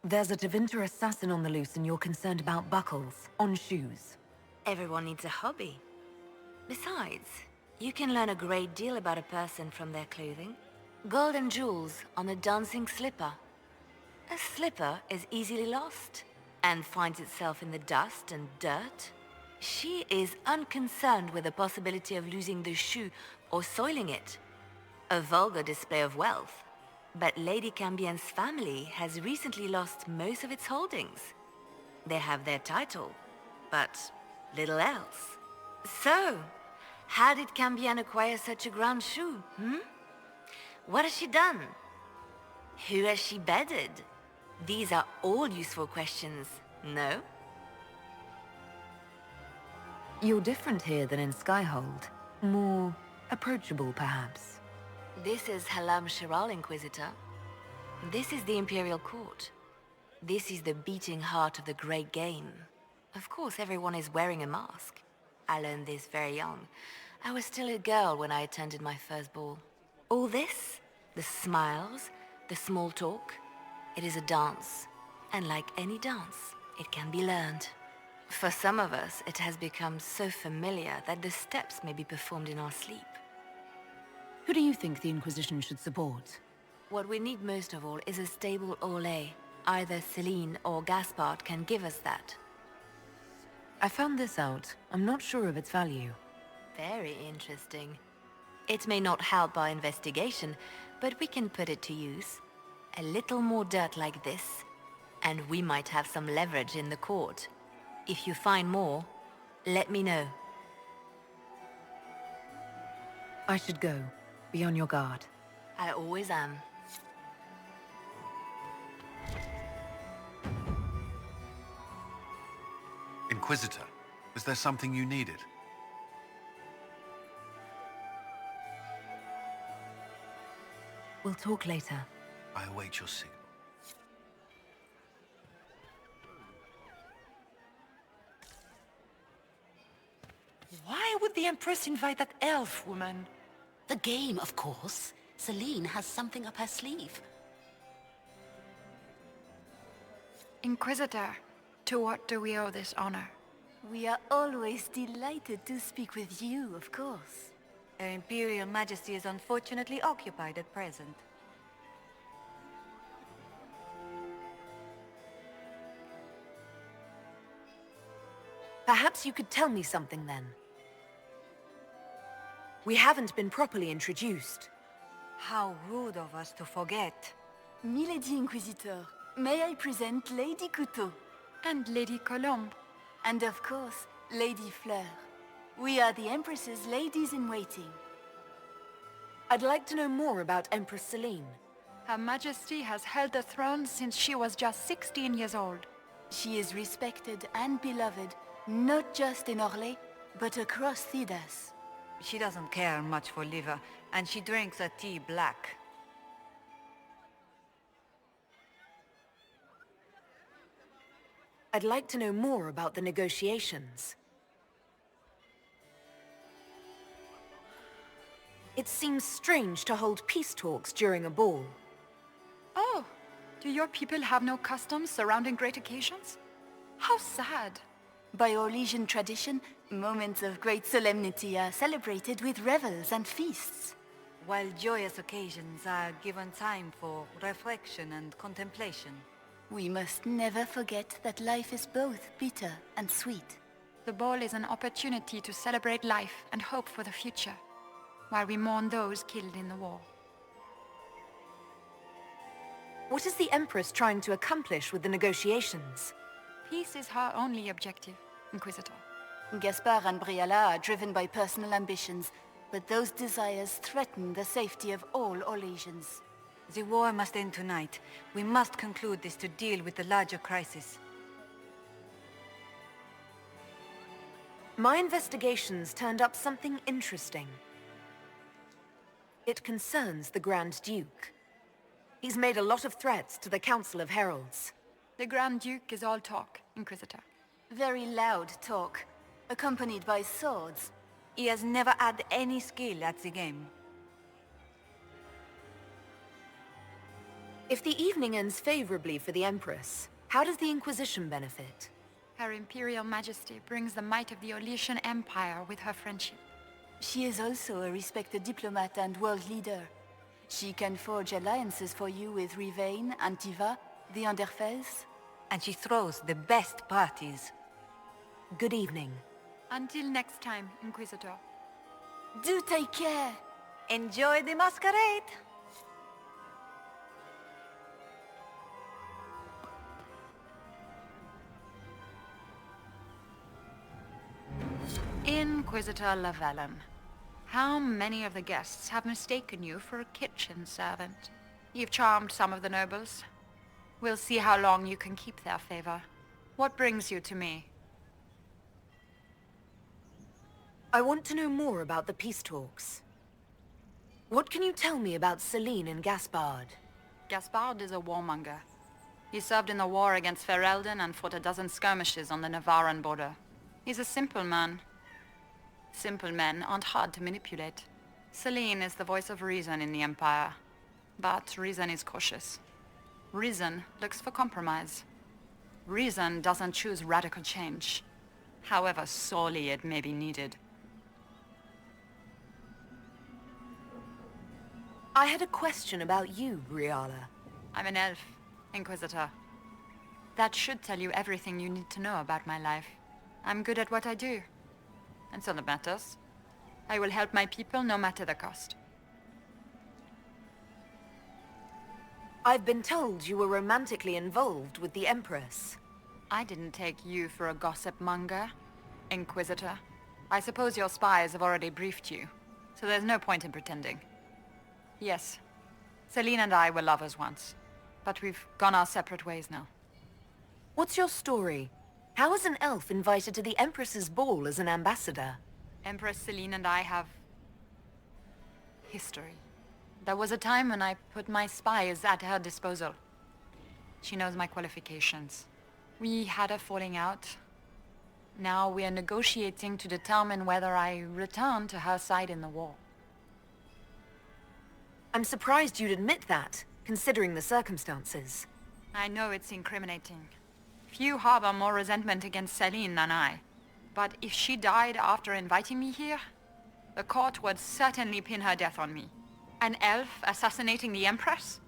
There's a Tevinter assassin on the loose and you're concerned about buckles on shoes. Everyone needs a hobby. Besides, you can learn a great deal about a person from their clothing. Gold and jewels on a dancing slipper. A slipper is easily lost and finds itself in the dust and dirt. She is unconcerned with the possibility of losing the shoe or soiling it. A vulgar display of wealth. But Lady Cambien's family has recently lost most of its holdings. They have their title, but little else. So, how did Cambien acquire such a grand shoe, What has she done? Who has she bedded? These are all useful questions, no? You're different here than in Skyhold. More approachable, perhaps. This is Halam Shiral, Inquisitor. This is the Imperial Court. This is the beating heart of the Great Game. Of course, everyone is wearing a mask. I learned this very young. I was still a girl when I attended my first ball. All this, the smiles, the small talk, it is a dance. And like any dance, it can be learned. For some of us, it has become so familiar that the steps may be performed in our sleep. Who do you think the Inquisition should support? What we need most of all is a stable Orlais. Either Celine or Gaspard can give us that. I found this out. I'm not sure of its value. Very interesting. It may not help our investigation, but we can put it to use. A little more dirt like this, and we might have some leverage in the court. If you find more, let me know. I should go. Be on your guard. I always am. Inquisitor, was there something you needed? We'll talk later. I await your signal. Why would the Empress invite that elf woman? The game, of course. Celine has something up her sleeve. Inquisitor, to what do we owe this honor? We are always delighted to speak with you, of course. Her Imperial Majesty is unfortunately occupied at present. Perhaps you could tell me something then. We haven't been properly introduced. How rude of us to forget. Milady Inquisitor, may I present Lady Couteau? And Lady Colombe. And of course, Lady Fleur. We are the Empress's ladies-in-waiting. I'd like to know more about Empress Celine. Her Majesty has held the throne since she was just 16 years old. She is respected and beloved, not just in Orlais, but across Thedas. She doesn't care much for liver, and she drinks her tea black. I'd like to know more about the negotiations. It seems strange to hold peace talks during a ball. Oh, do your people have no customs surrounding great occasions? How sad. By Orlesian tradition, moments of great solemnity are celebrated with revels and feasts. While joyous occasions are given time for reflection and contemplation. We must never forget that life is both bitter and sweet. The ball is an opportunity to celebrate life and hope for the future, while we mourn those killed in the war. What is the Empress trying to accomplish with the negotiations? Peace is her only objective, Inquisitor. Gaspard and Briala are driven by personal ambitions, but those desires threaten the safety of all Orlesians. The war must end tonight. We must conclude this to deal with the larger crisis. My investigations turned up something interesting. It concerns the Grand Duke. He's made a lot of threats to the Council of Heralds. The Grand Duke is all talk, Inquisitor. Very loud talk, accompanied by swords. He has never had any skill at the game. If the evening ends favorably for the Empress, how does the Inquisition benefit? Her Imperial Majesty brings the might of the Orlesian Empire with her friendship. She is also a respected diplomat and world leader. She can forge alliances for you with Rivain, Antiva, the Underfels. And she throws the best parties. Good evening. Until next time, Inquisitor. Do take care. Enjoy the masquerade. Inquisitor Lawellan, how many of the guests have mistaken you for a kitchen servant? You've charmed some of the nobles. We'll see how long you can keep their favor. What brings you to me? I want to know more about the peace talks. What can you tell me about Celine and Gaspard? Gaspard is a warmonger. He served in the war against Ferelden and fought a dozen skirmishes on the Navarran border. He's a simple man. Simple men aren't hard to manipulate. Celine is the voice of reason in the Empire. But reason is cautious. Reason looks for compromise. Reason doesn't choose radical change, however sorely it may be needed. I had a question about you, Briala. I'm an elf, Inquisitor. That should tell you everything you need to know about my life. I'm good at what I do. And so that matters. I will help my people no matter the cost. I've been told you were romantically involved with the Empress. I didn't take you for a gossip monger, Inquisitor. I suppose your spies have already briefed you, so there's no point in pretending. Yes, Celine and I were lovers once, but we've gone our separate ways now. What's your story? How is an elf invited to the Empress's ball as an ambassador? Empress Celine and I have history. There was a time when I put my spies at her disposal. She knows my qualifications. We had a falling out. Now we are negotiating to determine whether I return to her side in the war. I'm surprised you'd admit that, considering the circumstances. I know it's incriminating. Few harbor more resentment against Celine than I. But if she died after inviting me here, the court would certainly pin her death on me. An elf assassinating the Empress?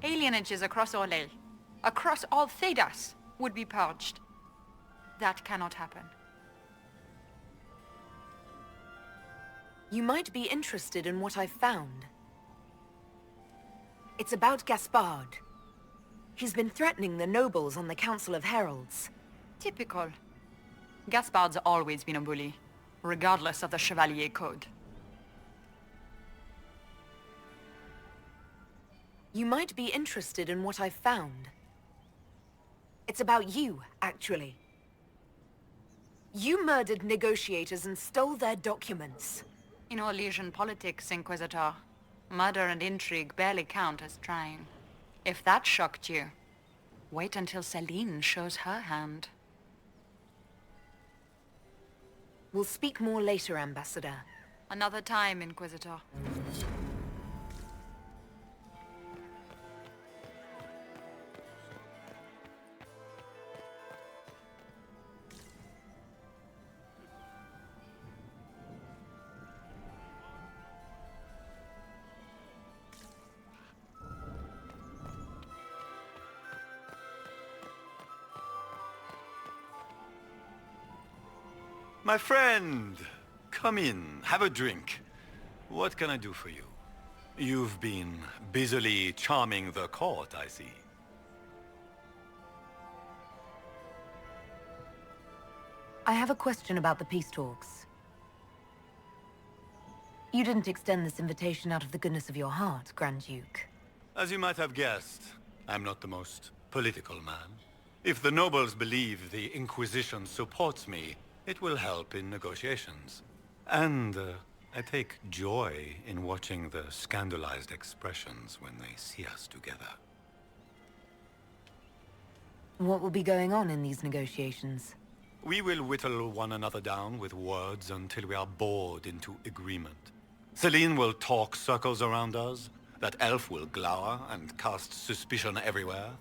Alienages across Orlais, across all Thedas, would be purged. That cannot happen. You might be interested in what I've found. It's about Gaspard. He's been threatening the nobles on the Council of Heralds. Typical. Gaspard's always been a bully, regardless of the Chevalier Code. You might be interested in what I've found. It's about you, actually. You murdered negotiators and stole their documents. In Orlesian politics, Inquisitor, murder and intrigue barely count as trying. If that shocked you, wait until Celine shows her hand. We'll speak more later, Ambassador. Another time, Inquisitor. My friend, come in, have a drink. What can I do for you? You've been busily charming the court, I see. I have a question about the peace talks. You didn't extend this invitation out of the goodness of your heart, Grand Duke. As you might have guessed, I'm not the most political man. If the nobles believe the Inquisition supports me, it will help in negotiations. And I take joy in watching the scandalized expressions when they see us together. What will be going on in these negotiations? We will whittle one another down with words until we are bored into agreement. Celine will talk circles around us, that elf will glower and cast suspicion everywhere,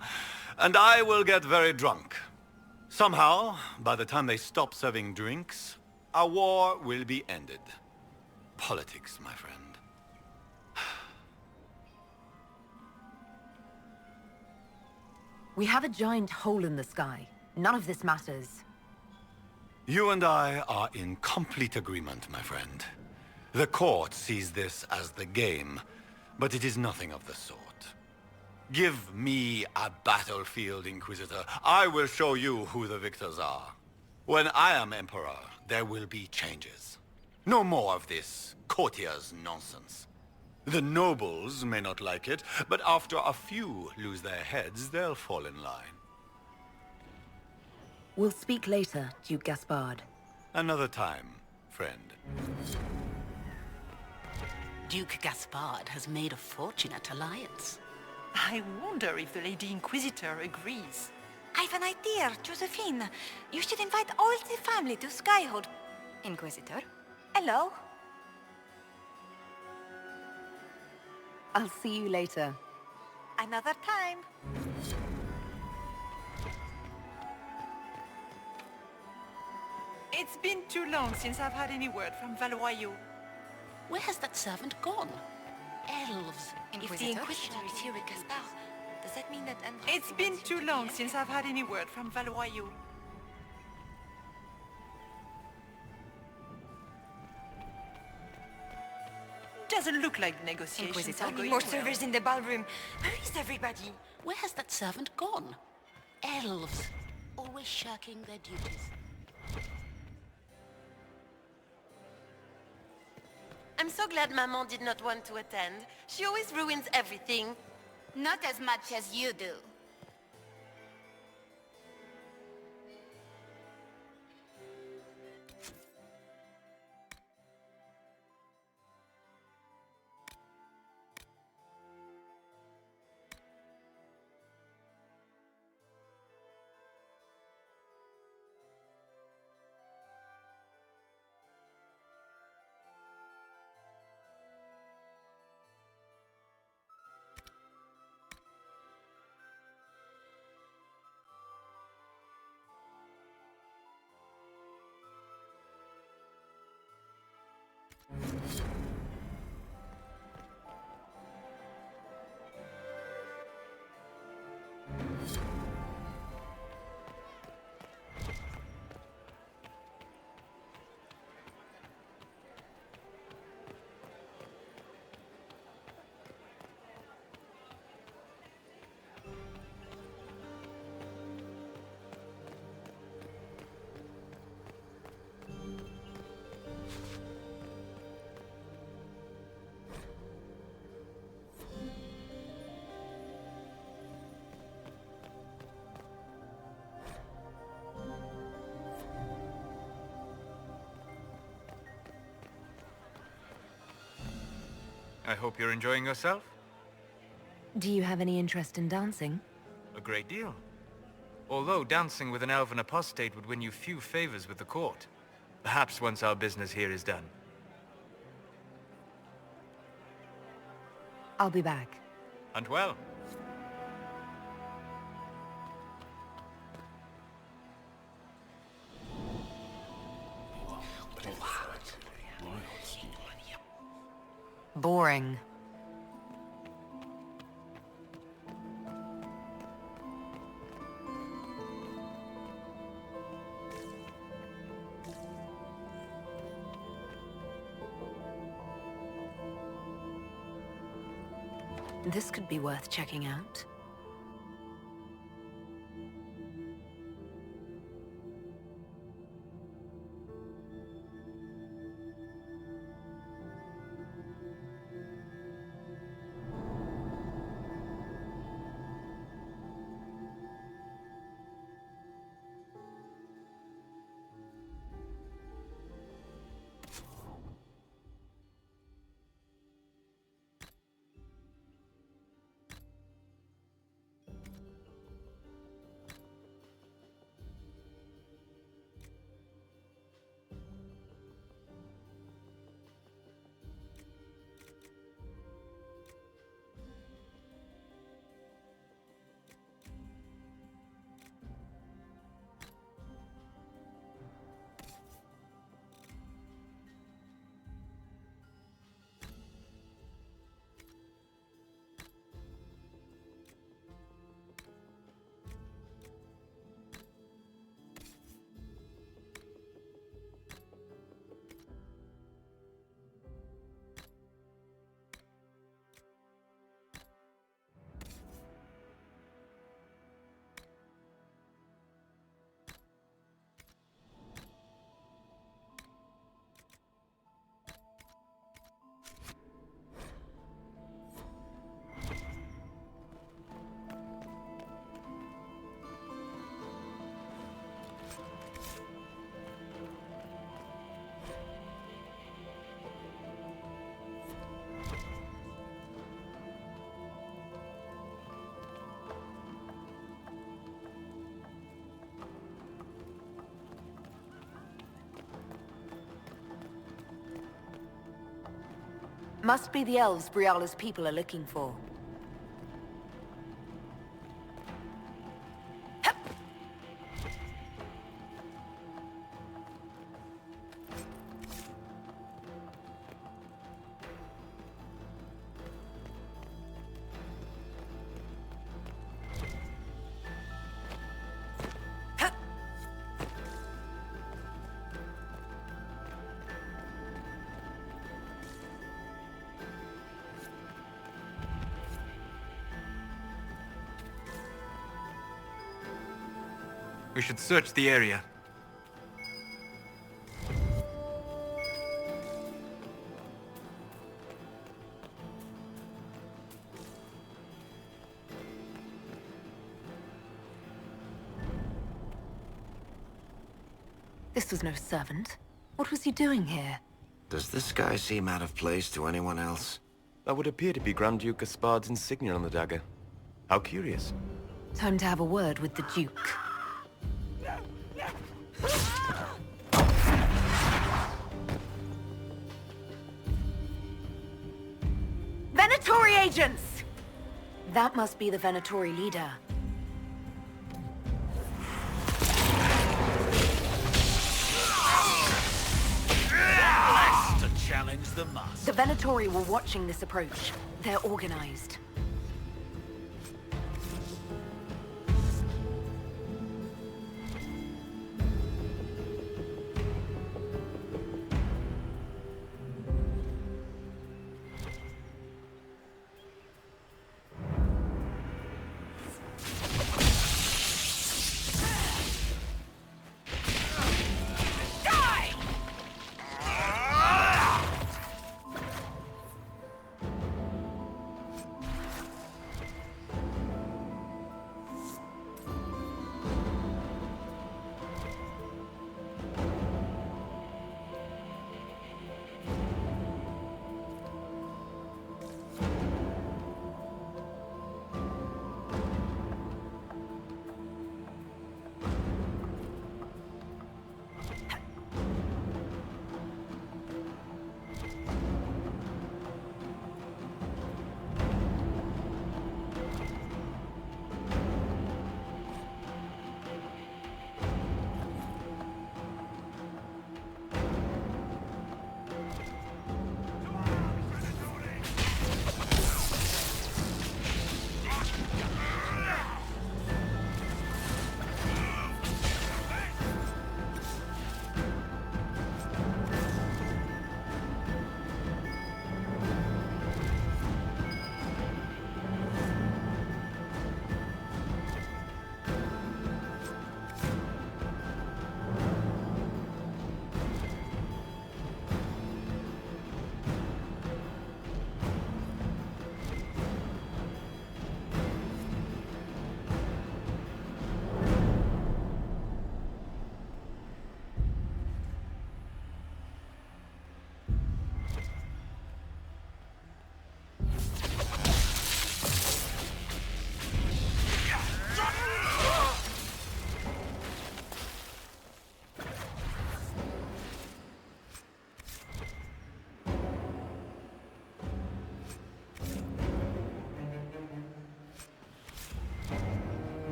and I will get very drunk. Somehow, by the time they stop serving drinks, our war will be ended. Politics, my friend. We have a giant hole in the sky. None of this matters. You and I are in complete agreement, my friend. The court sees this as the game, but it is nothing of the sort. Give me a battlefield, Inquisitor. I will show you who the victors are. When I am Emperor, there will be changes. No more of this courtier's nonsense. The nobles may not like it, but after a few lose their heads, they'll fall in line. We'll speak later, Duke Gaspard. Another time, friend. Duke Gaspard has made a fortunate alliance. I wonder if the Lady Inquisitor agrees. I've an idea, Josephine. You should invite all the family to Skyhold. Inquisitor? Hello? I'll see you later. Another time. It's been too long since I've had any word from Valois. Where has that servant gone? Elves. Inquisitor? If the Inquisitor is here with Gaspard, does that mean that... It's been too long since I've had any word from Valois. Doesn't look like negotiations are going More well. servers in the ballroom. Where is everybody? Where has that servant gone? Elves. Always shirking their duties. I'm so glad Maman did not want to attend. She always ruins everything. Not as much as you do. I hope you're enjoying yourself. Do you have any interest in dancing? A great deal. Although dancing with an elven apostate would win you few favors with the court. Perhaps once our business here is done. I'll be back. Hunt well. Boring. This could be worth checking out. Must be the elves Briala's people are looking for. We should search the area. This was no servant. What was he doing here? Does this guy seem out of place to anyone else? That would appear to be Grand Duke Gaspard's insignia on the dagger. How curious. Time to have a word with the Duke. Venatori agents! That must be the Venatori leader. Blessed to challenge the master. The Venatori were watching this approach. They're organized.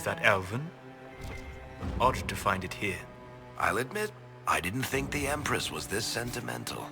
Is that Elven? Odd to find it here. I'll admit, I didn't think the Empress was this sentimental.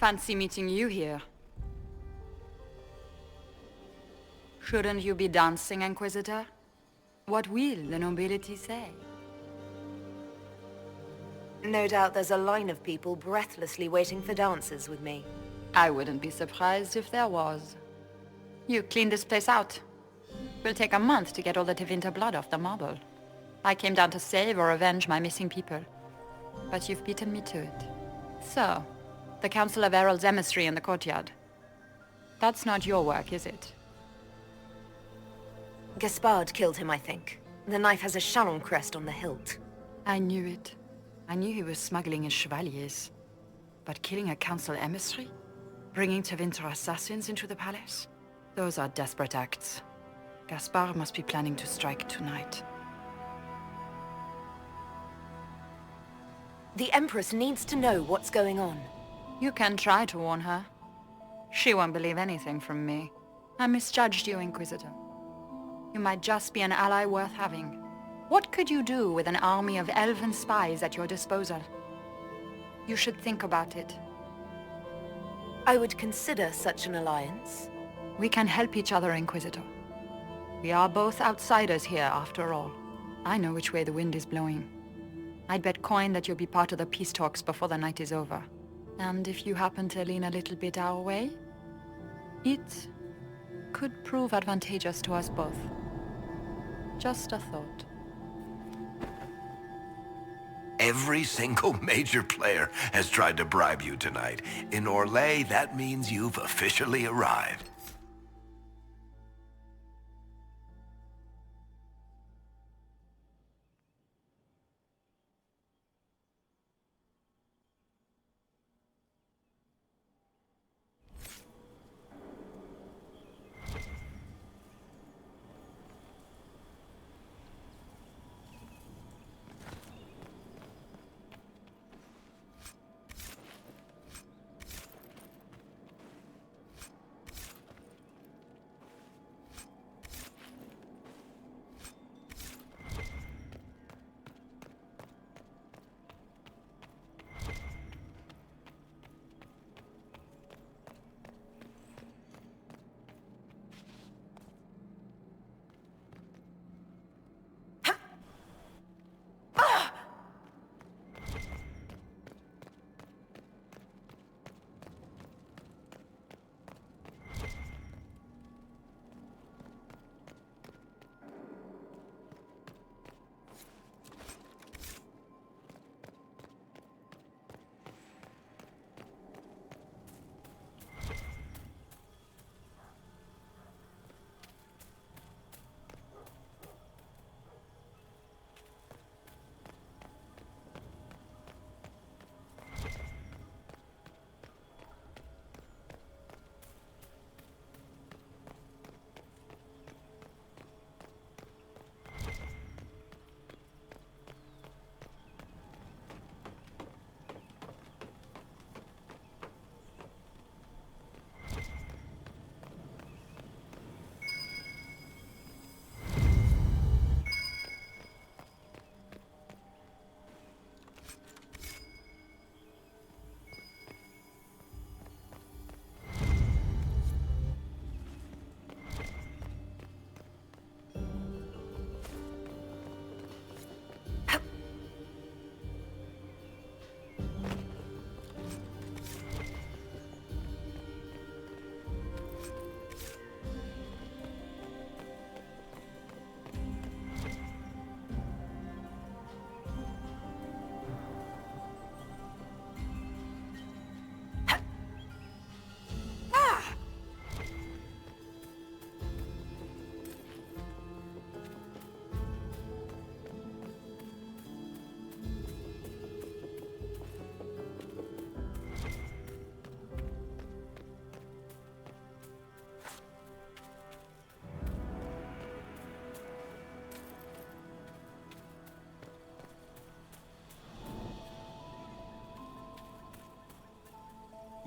Fancy meeting you here. Shouldn't you be dancing, Inquisitor? What will the nobility say? No doubt there's a line of people breathlessly waiting for dances with me. I wouldn't be surprised if there was. You cleaned this place out. Will take a month to get all the Tevinter blood off the marble. I came down to save or avenge my missing people. But you've beaten me to it. So, the Council of Herald's emissary in the courtyard. That's not your work, is it? Gaspard killed him, I think. The knife has a Chalon crest on the hilt. I knew it. I knew he was smuggling his chevaliers. But killing a council emissary? Bringing Tevinter assassins into the palace? Those are desperate acts. Gaspard must be planning to strike tonight. The Empress needs to know what's going on. You can try to warn her. She won't believe anything from me. I misjudged you, Inquisitor. You might just be an ally worth having. What could you do with an army of elven spies at your disposal? You should think about it. I would consider such an alliance. We can help each other, Inquisitor. We are both outsiders here, after all. I know which way the wind is blowing. I'd bet coin that you'll be part of the peace talks before the night is over. And if you happen to lean a little bit our way, it could prove advantageous to us both. Just a thought. Every single major player has tried to bribe you tonight. In Orlais, that means you've officially arrived.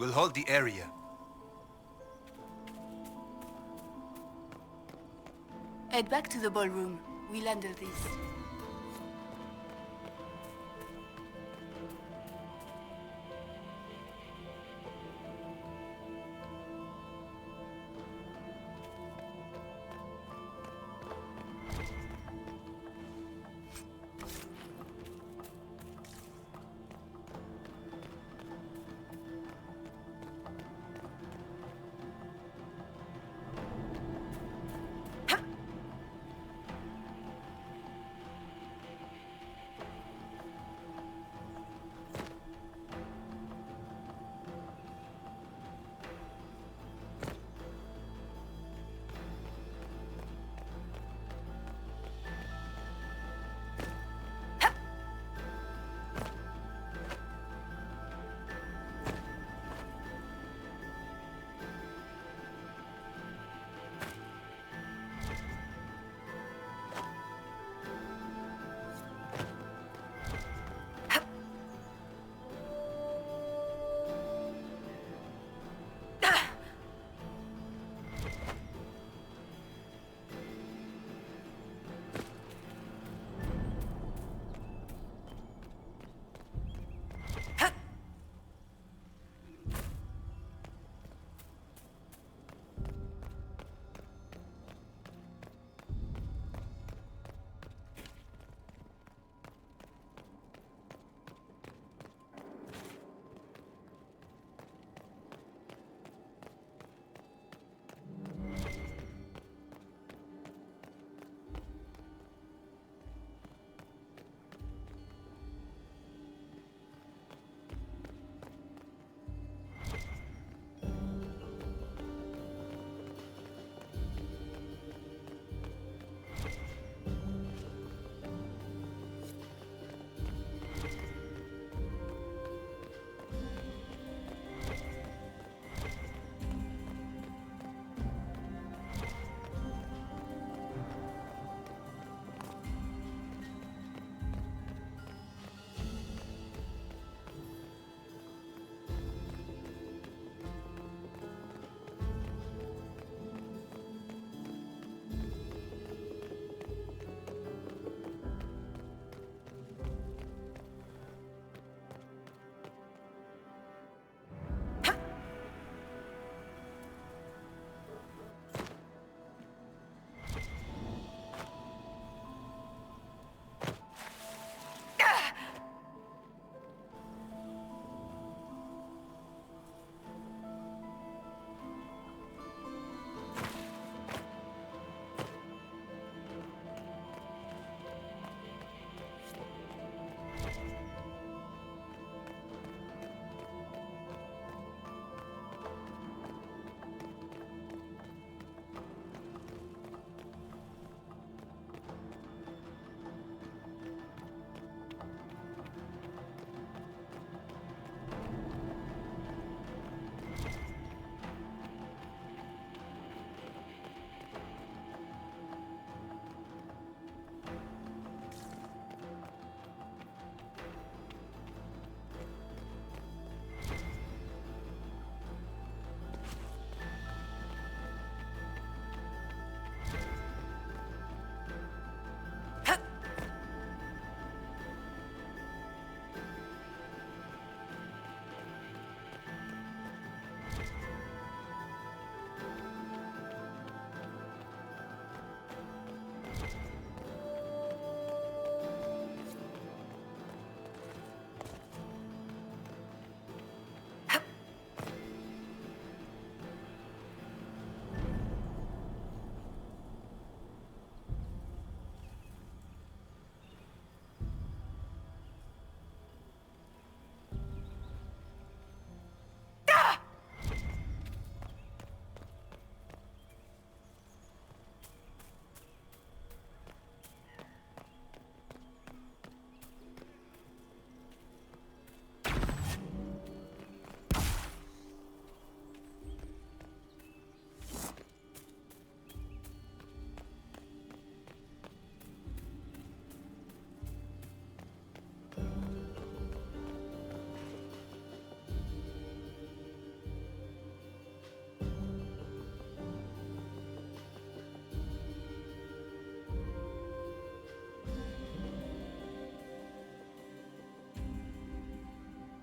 We'll hold the area. Head back to the ballroom. We'll handle this.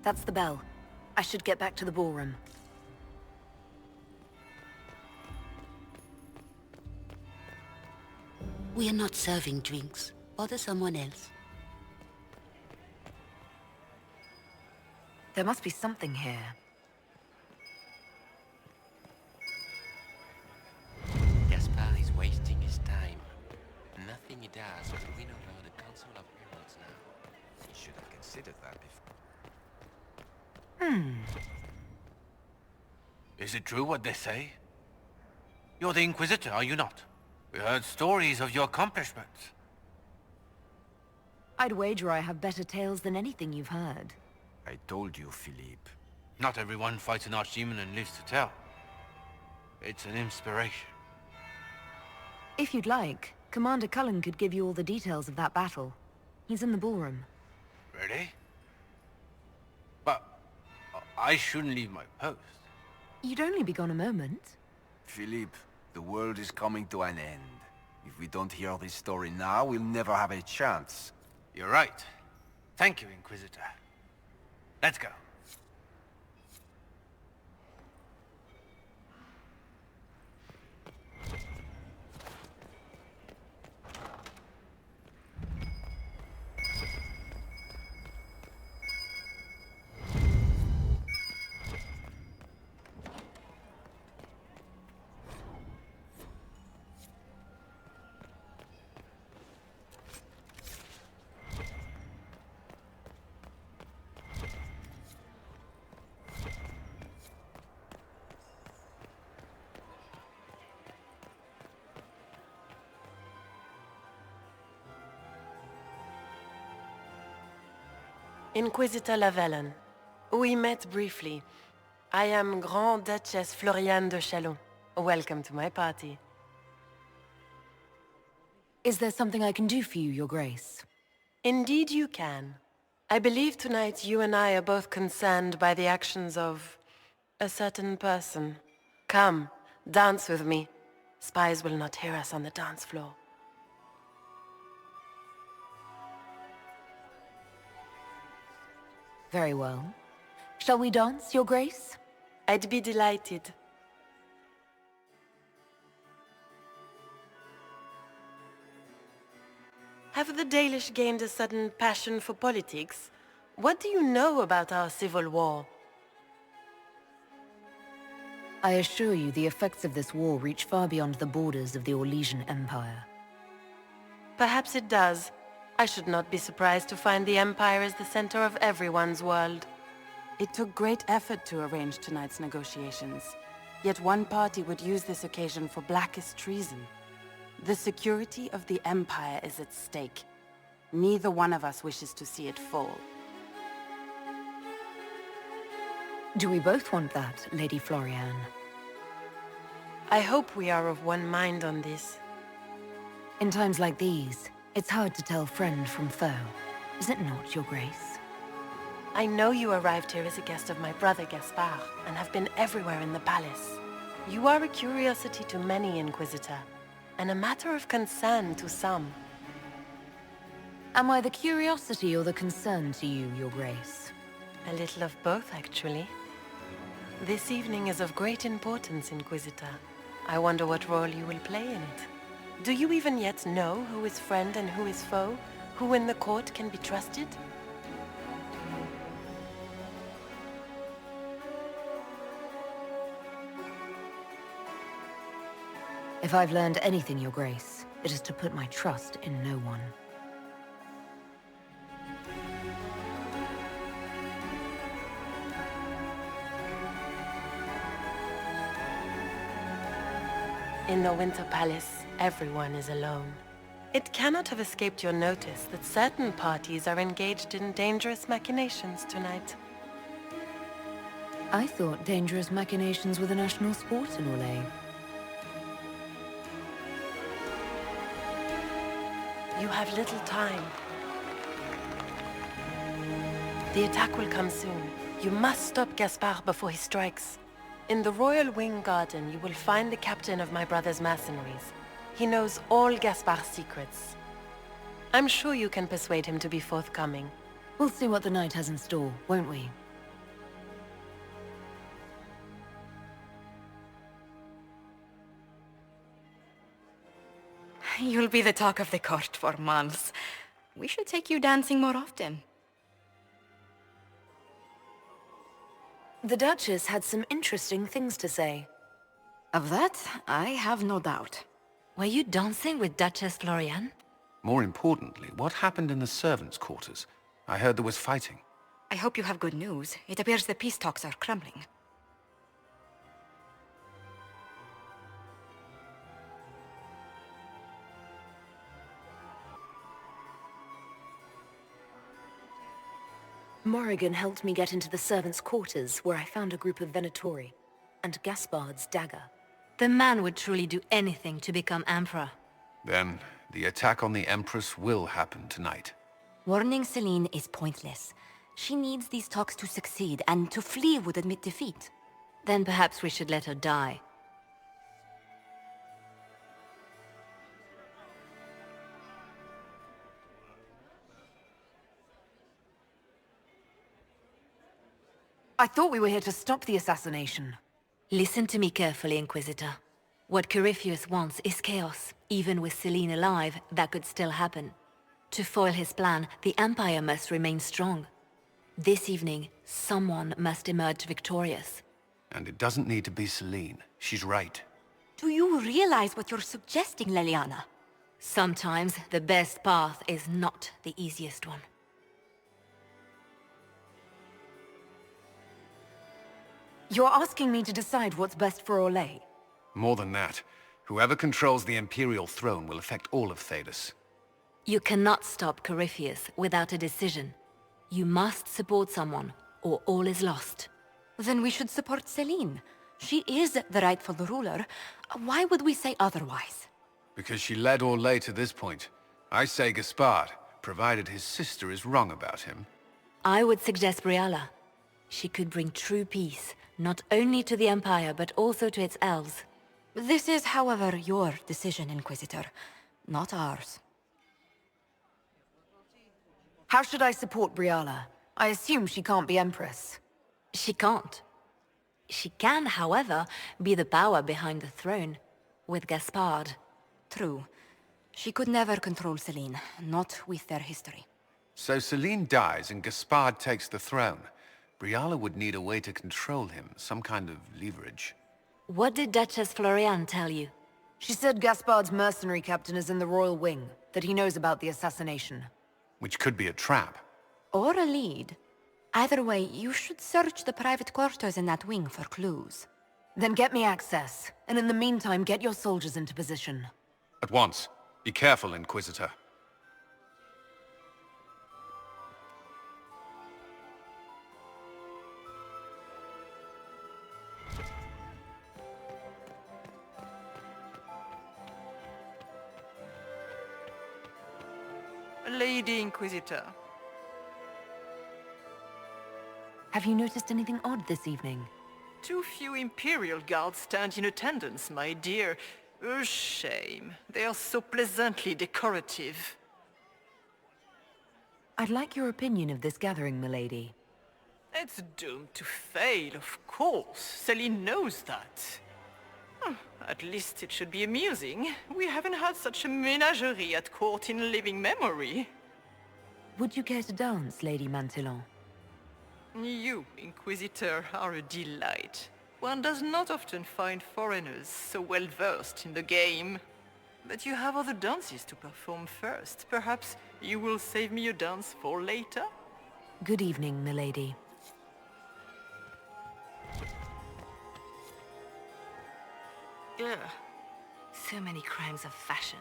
That's the bell. I should get back to the ballroom. We are not serving drinks. Bother someone else. There must be something here. Gaspar is wasting his time. Nothing he does will win over the Council of Heralds now. He should have considered that before. Is it true what they say? You're the Inquisitor, are you not? We heard stories of your accomplishments. I'd wager I have better tales than anything you've heard. I told you, Philippe. Not everyone fights an archdemon and lives to tell. It's an inspiration. If you'd like, Commander Cullen could give you all the details of that battle. He's in the ballroom. Really? But I shouldn't leave my post. You'd only be gone a moment. Philippe, the world is coming to an end. If we don't hear this story now, we'll never have a chance. You're right. Thank you, Inquisitor. Let's go. Inquisitor Lawellan. We met briefly. I am Grand Duchess Floriane de Chalon. Welcome to my party. Is there something I can do for you, Your Grace? Indeed you can. I believe tonight you and I are both concerned by the actions of a certain person. Come, dance with me. Spies will not hear us on the dance floor. Very well. Shall we dance, Your Grace? I'd be delighted. Have the Dalish gained a sudden passion for politics? What do you know about our civil war? I assure you the effects of this war reach far beyond the borders of the Orlesian Empire. Perhaps it does. I should not be surprised to find the Empire is the center of everyone's world. It took great effort to arrange tonight's negotiations. Yet one party would use this occasion for blackest treason. The security of the Empire is at stake. Neither one of us wishes to see it fall. Do we both want that, Lady Floriane? I hope we are of one mind on this. In times like these, it's hard to tell friend from foe. Is it not, Your Grace? I know you arrived here as a guest of my brother Gaspard, and have been everywhere in the palace. You are a curiosity to many, Inquisitor, and a matter of concern to some. Am I the curiosity or the concern to you, Your Grace? A little of both, actually. This evening is of great importance, Inquisitor. I wonder what role you will play in it. Do you even yet know who is friend and who is foe? Who in the court can be trusted? If I've learned anything, Your Grace, it is to put my trust in no one. In the Winter Palace, everyone is alone. It cannot have escaped your notice that certain parties are engaged in dangerous machinations tonight. I thought dangerous machinations were the national sport in Orlais. You have little time. The attack will come soon. You must stop Gaspard before he strikes. In the Royal Wing Garden, you will find the captain of my brother's mercenaries. He knows all Gaspard's secrets. I'm sure you can persuade him to be forthcoming. We'll see what the night has in store, won't we? You'll be the talk of the court for months. We should take you dancing more often. The Duchess had some interesting things to say. Of that, I have no doubt. Were you dancing with Duchess Florian? More importantly, what happened in the servants' quarters? I heard there was fighting. I hope you have good news. It appears the peace talks are crumbling. Morrigan helped me get into the servants' quarters, where I found a group of Venatori, and Gaspard's dagger. The man would truly do anything to become Emperor. Then, the attack on the Empress will happen tonight. Warning Celine is pointless. She needs these talks to succeed, and to flee would admit defeat. Then perhaps we should let her die. I thought we were here to stop the assassination. Listen to me carefully, Inquisitor. What Corypheus wants is chaos. Even with Celine alive, that could still happen. To foil his plan, the Empire must remain strong. This evening, someone must emerge victorious. And it doesn't need to be Celine. She's right. Do you realize what you're suggesting, Leliana? Sometimes the best path is not the easiest one. You're asking me to decide what's best for Orlais? More than that, whoever controls the Imperial throne will affect all of Thedas. You cannot stop Corypheus without a decision. You must support someone, or all is lost. Then we should support Celine. She is the rightful ruler. Why would we say otherwise? Because she led Orlais to this point. I say Gaspard, provided his sister is wrong about him. I would suggest Briala. She could bring true peace, not only to the Empire, but also to its elves. This is, however, your decision, Inquisitor, not ours. How should I support Briala? I assume she can't be Empress. She can't. She can, however, be the power behind the throne, with Gaspard. True. She could never control Celine, not with their history. So Celine dies and Gaspard takes the throne. Briala would need a way to control him, some kind of leverage. What did Duchess Florian tell you? She said Gaspard's mercenary captain is in the royal wing, that he knows about the assassination. Which could be a trap. Or a lead. Either way, you should search the private quarters in that wing for clues. Then get me access, and in the meantime, get your soldiers into position. At once. Be careful, Inquisitor. Lady Inquisitor. Have you noticed anything odd this evening? Too few Imperial guards stand in attendance, my dear. A shame. They are so pleasantly decorative. I'd like your opinion of this gathering, milady. It's doomed to fail, of course. Celine knows that. At least it should be amusing. We haven't had such a menagerie at court in living memory. Would you care to dance, Lady Mantillon? You, Inquisitor, are a delight. One does not often find foreigners so well versed in the game. But you have other dances to perform first. Perhaps you will save me a dance for later? Good evening, milady. Ugh. So many crimes of fashion.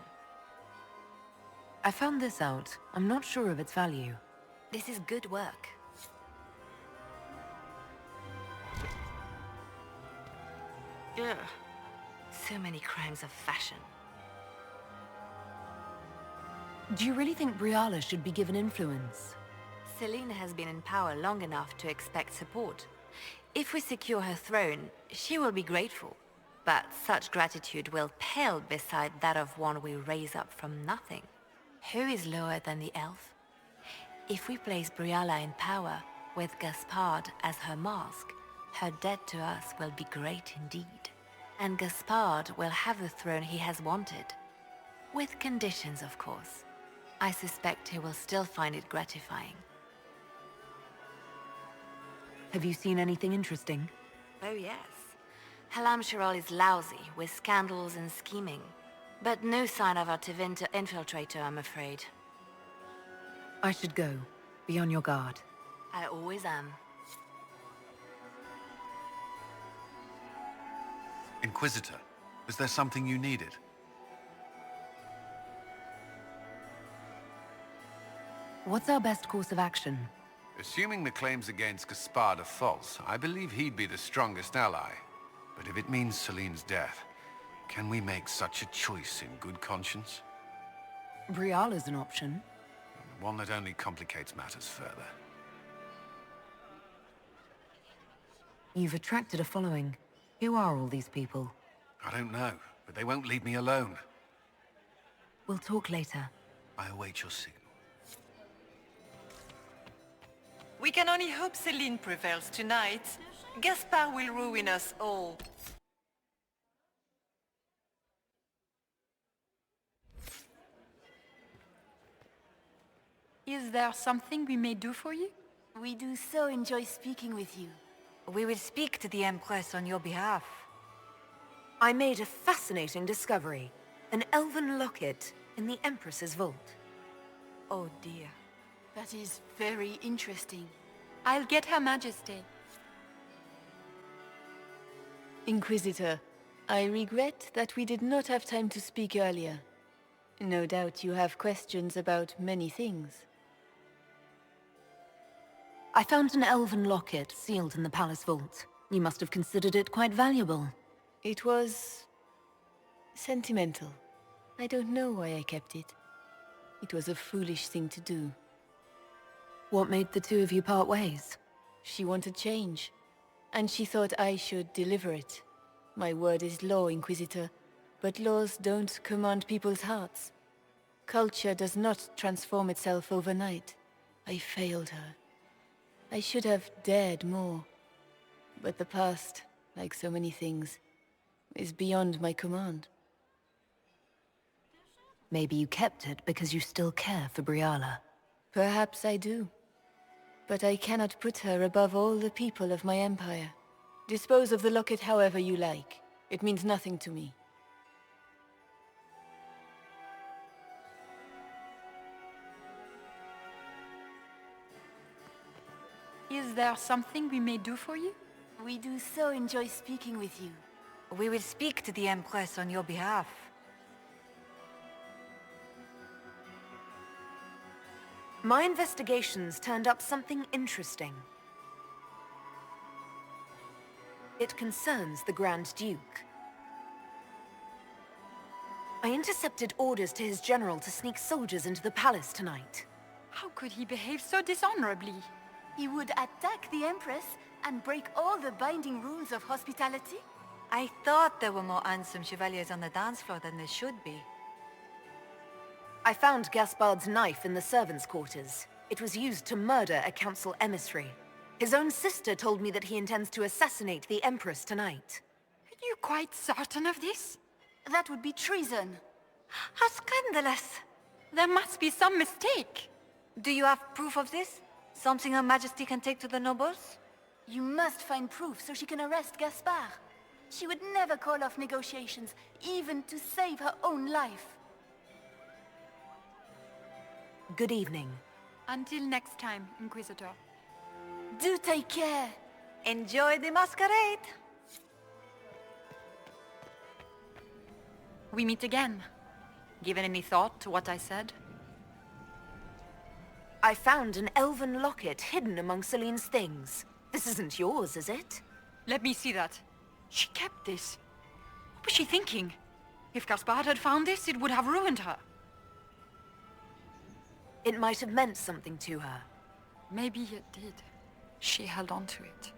I found this out. I'm not sure of its value. This is good work. Ugh. So many crimes of fashion. Do you really think Briala should be given influence? Celine has been in power long enough to expect support. If we secure her throne, she will be grateful. But such gratitude will pale beside that of one we raise up from nothing. Who is lower than the elf? If we place Briala in power, with Gaspard as her mask, her debt to us will be great indeed. And Gaspard will have the throne he has wanted. With conditions, of course. I suspect he will still find it gratifying. Have you seen anything interesting? Oh, yes. Halam Shiral is lousy, with scandals and scheming. But no sign of our Tevinter infiltrator, I'm afraid. I should go. Be on your guard. I always am. Inquisitor, is there something you needed? What's our best course of action? Assuming the claims against Gaspard are false, I believe he'd be the strongest ally. But if it means Celine's death, can we make such a choice in good conscience? Briala's an option. One that only complicates matters further. You've attracted a following. Who are all these people? I don't know, but they won't leave me alone. We'll talk later. I await your signal. We can only hope Celine prevails tonight. Gaspard will ruin us all. Is there something we may do for you? We do so enjoy speaking with you. We will speak to the Empress on your behalf. I made a fascinating discovery. An elven locket in the Empress's vault. Oh dear. That is very interesting. I'll get Her Majesty. Inquisitor, I regret that we did not have time to speak earlier. No doubt you have questions about many things. I found an elven locket sealed in the palace vault. You must have considered it quite valuable. It was sentimental. I don't know why I kept it. It was a foolish thing to do. What made the two of you part ways? She wanted change, and she thought I should deliver it. My word is law, Inquisitor, but laws don't command people's hearts. Culture does not transform itself overnight. I failed her. I should have dared more. But the past, like so many things, is beyond my command. Maybe you kept it because you still care for Briala. Perhaps I do. But I cannot put her above all the people of my empire. Dispose of the locket however you like. It means nothing to me. Is there something we may do for you? We do so enjoy speaking with you. We will speak to the Empress on your behalf. My investigations turned up something interesting. It concerns the Grand Duke. I intercepted orders to his general to sneak soldiers into the palace tonight. How could he behave so dishonorably? He would attack the Empress and break all the binding rules of hospitality? I thought there were more handsome chevaliers on the dance floor than there should be. I found Gaspard's knife in the servants' quarters. It was used to murder a council emissary. His own sister told me that he intends to assassinate the Empress tonight. Are you quite certain of this? That would be treason. How scandalous! There must be some mistake. Do you have proof of this? Something Her Majesty can take to the nobles? You must find proof so she can arrest Gaspard. She would never call off negotiations, even to save her own life. Good evening. Until next time, Inquisitor. Do take care. Enjoy the masquerade. We meet again. Given any thought to what I said? I found an elven locket hidden among Celine's things. This isn't yours, is it? Let me see that. She kept this. What was she thinking? If Gaspard had found this, it would have ruined her. It might have meant something to her. Maybe it did. She held on to it.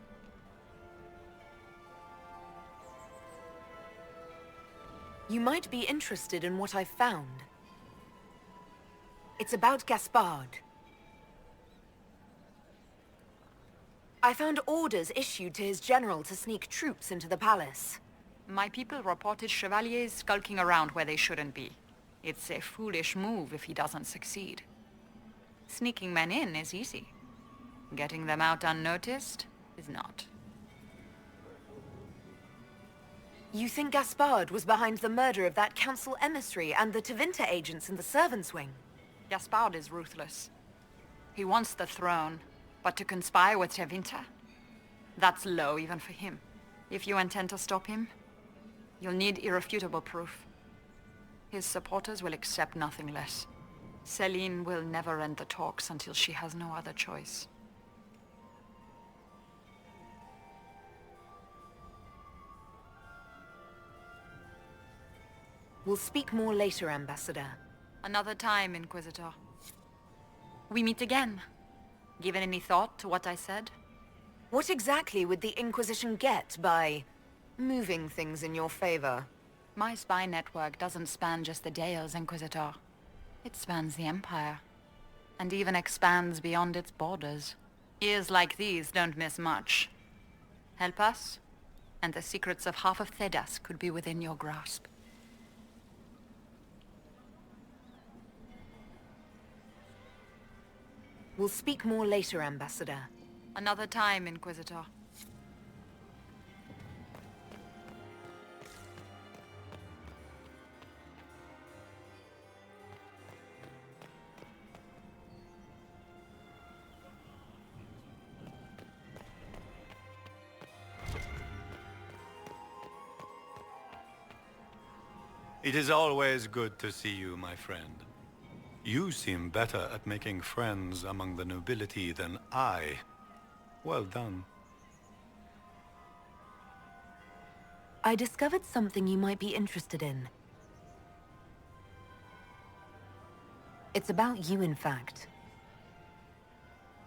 You might be interested in what I've found. It's about Gaspard. I found orders issued to his general to sneak troops into the palace. My people reported chevaliers skulking around where they shouldn't be. It's a foolish move if he doesn't succeed. Sneaking men in is easy. Getting them out unnoticed is not. You think Gaspard was behind the murder of that council emissary and the Tevinter agents in the servants' wing? Gaspard is ruthless. He wants the throne, but to conspire with Tevinter? That's low even for him. If you intend to stop him, you'll need irrefutable proof. His supporters will accept nothing less. Celine will never end the talks until she has no other choice. We'll speak more later, Ambassador. Another time, Inquisitor. We meet again. Given any thought to what I said? What exactly would the Inquisition get by moving things in your favor? My spy network doesn't span just the Dales, Inquisitor. It spans the Empire. And even expands beyond its borders. Ears like these don't miss much. Help us, and the secrets of half of Thedas could be within your grasp. We'll speak more later, Ambassador. Another time, Inquisitor. It is always good to see you, my friend. You seem better at making friends among the nobility than I. Well done. I discovered something you might be interested in. It's about you, in fact.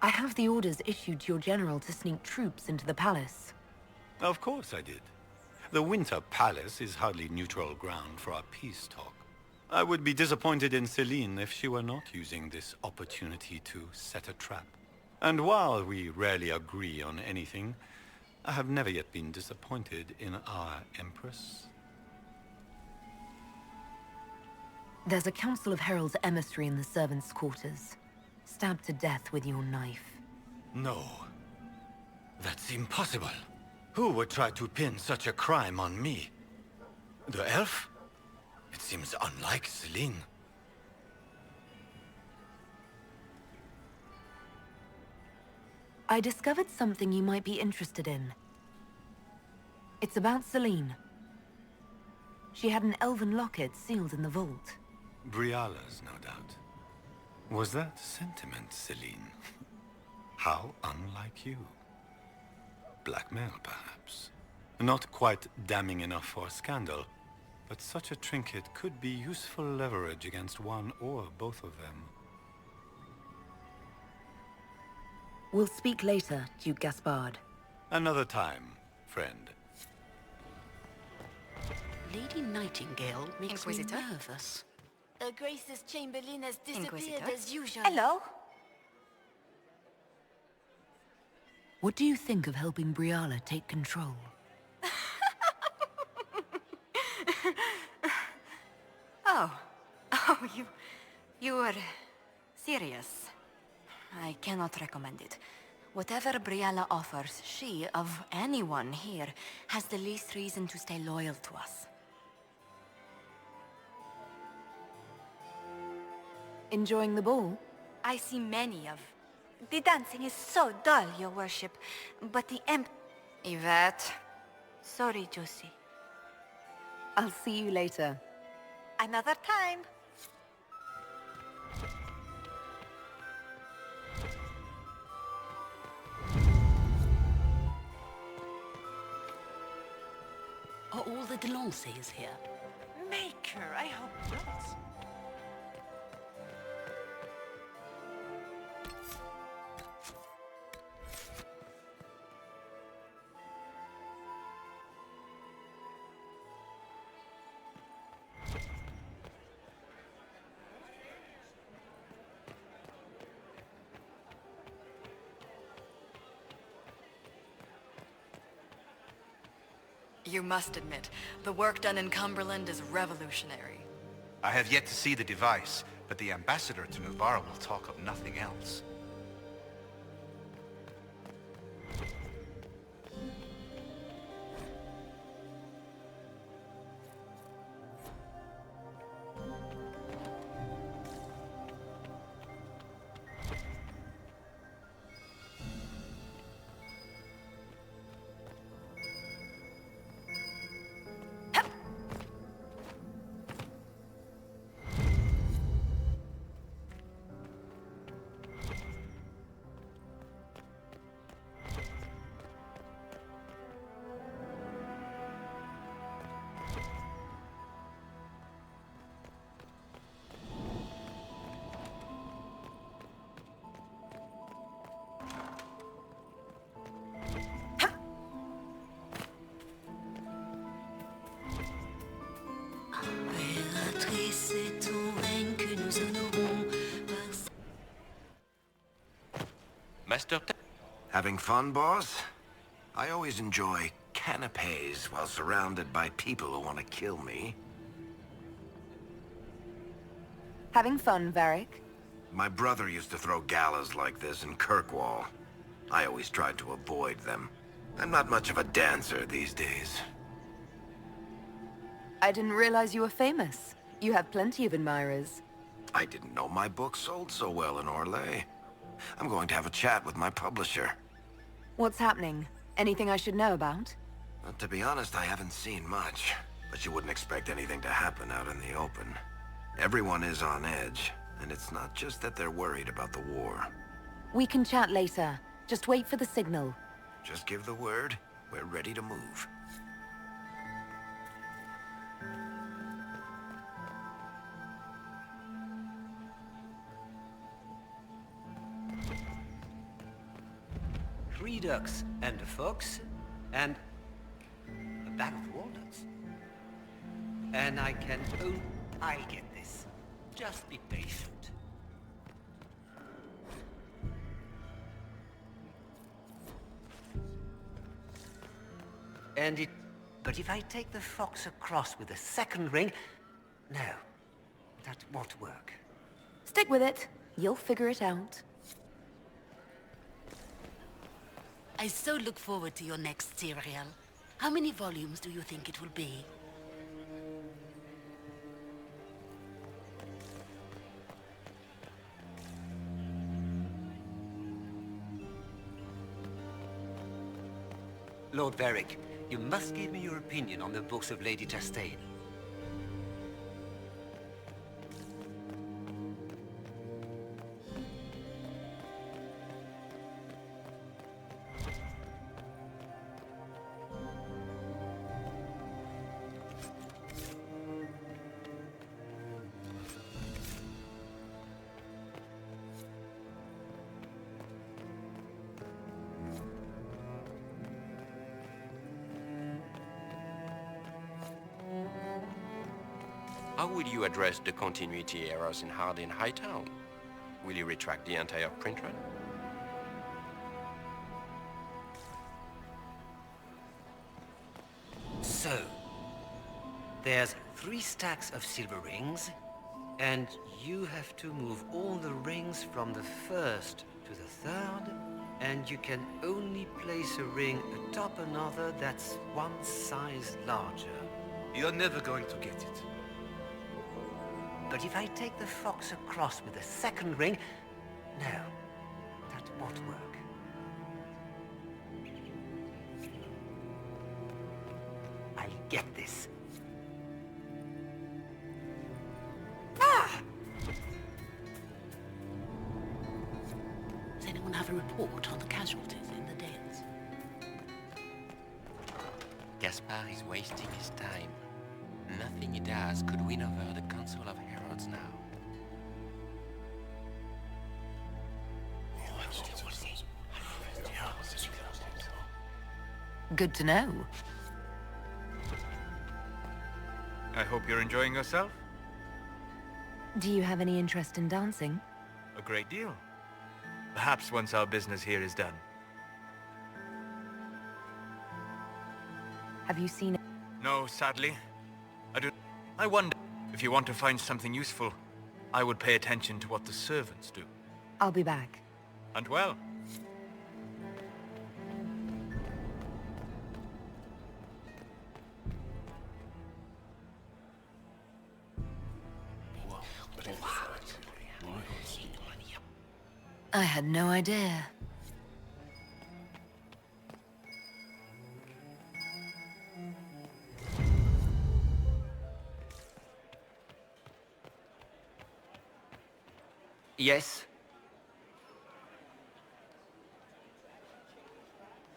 I have the orders issued to your general to sneak troops into the palace. Of course I did. The Winter Palace is hardly neutral ground for our peace talk. I would be disappointed in Celine if she were not using this opportunity to set a trap. And while we rarely agree on anything, I have never yet been disappointed in our Empress. There's a Council of Heralds emissary in the servants' quarters, stabbed to death with your knife. No. That's impossible. Who would try to pin such a crime on me? The elf? It seems unlike Celine. I discovered something you might be interested in. It's about Celine. She had an elven locket sealed in the vault. Briala's, no doubt. Was that sentiment, Celine? How unlike you. Blackmail, perhaps. Not quite damning enough for scandal, but such a trinket could be useful leverage against one or both of them. We'll speak later, Duke Gaspard. Another time, friend. Lady Nightingale makes Inquisitor? me nervous. Her Grace's Chamberlain has disappeared Inquisitor? as usual. Hello? What do you think of helping Briala take control? Oh, you were serious. I cannot recommend it. Whatever Briala offers, she, of anyone here, has the least reason to stay loyal to us. Enjoying the ball? I see many of... The dancing is so dull, your worship. But the Yvette. Sorry, Josie. I'll see you later. Another time. Are all the Delancey's here? Maker, I hope not. You must admit, the work done in Cumberland is revolutionary. I have yet to see the device, but the ambassador to Novara will talk of nothing else. Master... Having fun, boss? I always enjoy canapes while surrounded by people who want to kill me. Having fun, Varric? My brother used to throw galas like this in Kirkwall. I always tried to avoid them. I'm not much of a dancer these days. I didn't realize you were famous. You have plenty of admirers. I didn't know my book sold so well in Orlais. I'm going to have a chat with my publisher. What's happening? Anything I should know about? To be honest, I haven't seen much. But you wouldn't expect anything to happen out in the open. Everyone is on edge, and it's not just that they're worried about the war. We can chat later. Just wait for the signal. Just give the word. We're ready to move. Three ducks and a fox, and a bag of walnuts. And I can... Oh, I'll get this. Just be patient. And it... But if I take the fox across with a second ring... No, that won't work. Stick with it. You'll figure it out. I so look forward to your next serial. How many volumes do you think it will be? Lord Varric, you must give me your opinion on the books of Lady Chastain. How will you address the continuity errors in Hardin Hightown? Will you retract the entire print run? So, there's 3 stacks of silver rings, and you have to move all the rings from the first to the third, and you can only place a ring atop another that's 1 size larger. You're never going to get it. But if I take the fox across with a second ring... No, that won't work. I'll get this. Ah! Does anyone have a report on the casualties in the dens? Gaspard is wasting his time. Nothing he does could win over the Council of Heralds now. Good to know. I hope you're enjoying yourself. Do you have any interest in dancing? A great deal. Perhaps once our business here is done. Have you seen... No, sadly. I wonder... If you want to find something useful, I would pay attention to what the servants do. I'll be back. And well. I had no idea. Yes?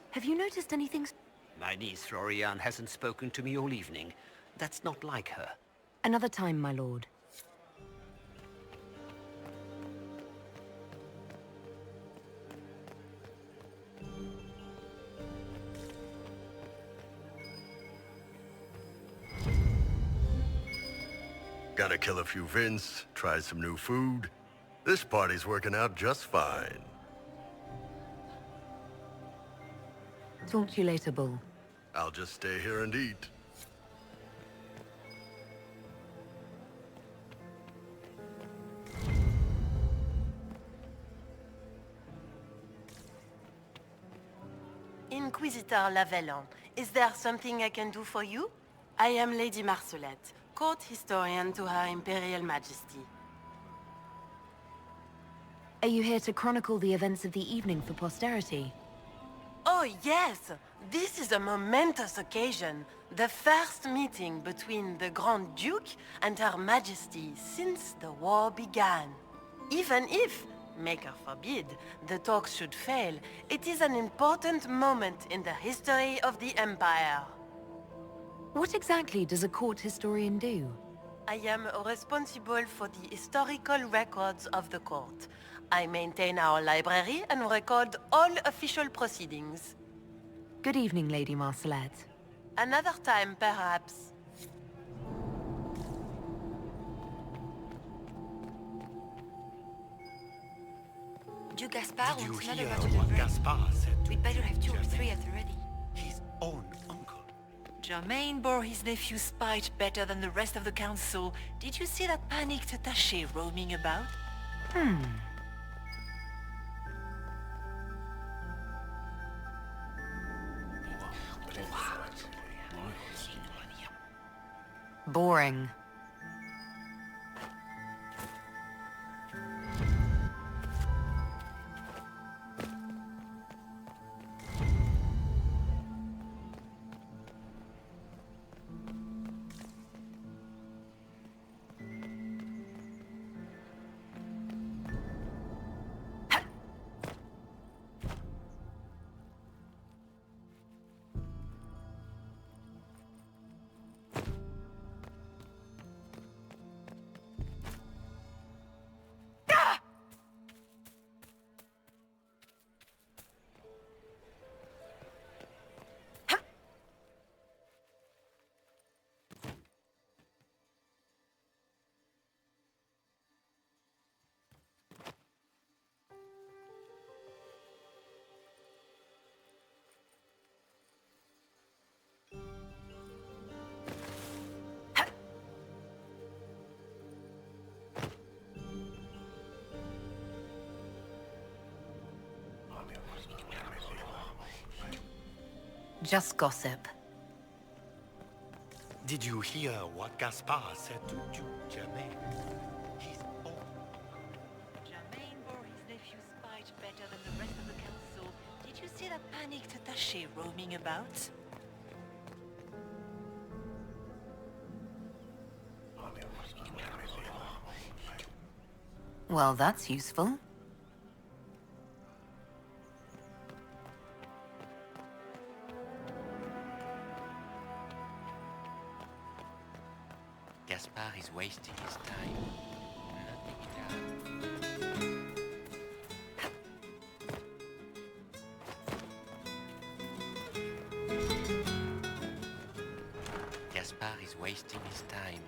Have you noticed anything? My niece Florian hasn't spoken to me all evening. That's not like her. Another time, my lord. Gotta kill a few Vince, try some new food. This party's working out just fine. Talk to you later, Bull. I'll just stay here and eat. Inquisitor Lavellon, is there something I can do for you? I am Lady Marcelette, court historian to Her Imperial Majesty. Are you here to chronicle the events of the evening for posterity? Oh yes! This is a momentous occasion. The first meeting between the Grand Duke and Her Majesty since the war began. Even if, Maker forbid, the talks should fail, it is an important moment in the history of the Empire. What exactly does a court historian do? I am responsible for the historical records of the court. I maintain our library and record all official proceedings. Good evening, Lady Marcelette. Another time, perhaps. Duke Gaspard Did you wants hear another bottle what of red. Gaspard said to We'd better have 2 or Germain? 3 at the ready. His own uncle. Germain bore his nephew's spite better than the rest of the council. Did you see that panicked attaché roaming about? Boring. Just gossip. Did you hear what Gaspard said to Duke Germain? His own. Germain bore his nephew's spite better than the rest of the council. Did you see that panicked attaché roaming about? Well, that's useful. Gaspard is wasting his time. Nothing he does. Gaspard is wasting his time.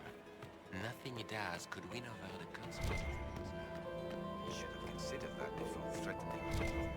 Nothing he does could win over the consequences. You should have considered that before threatening.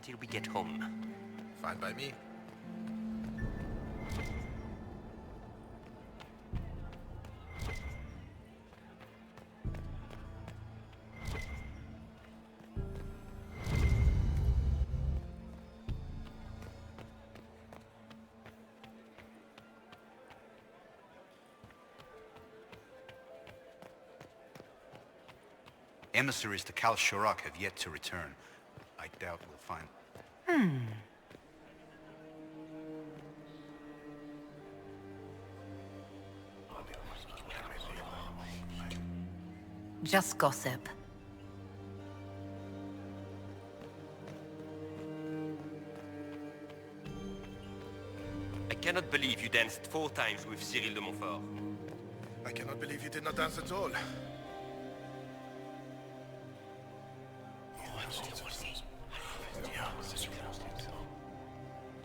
until we get home. Fine by me. Emissaries to Kal Shurok have yet to return. I doubt we'll find... Just gossip. I cannot believe you danced 4 times with Cyril de Montfort. I cannot believe you did not dance at all.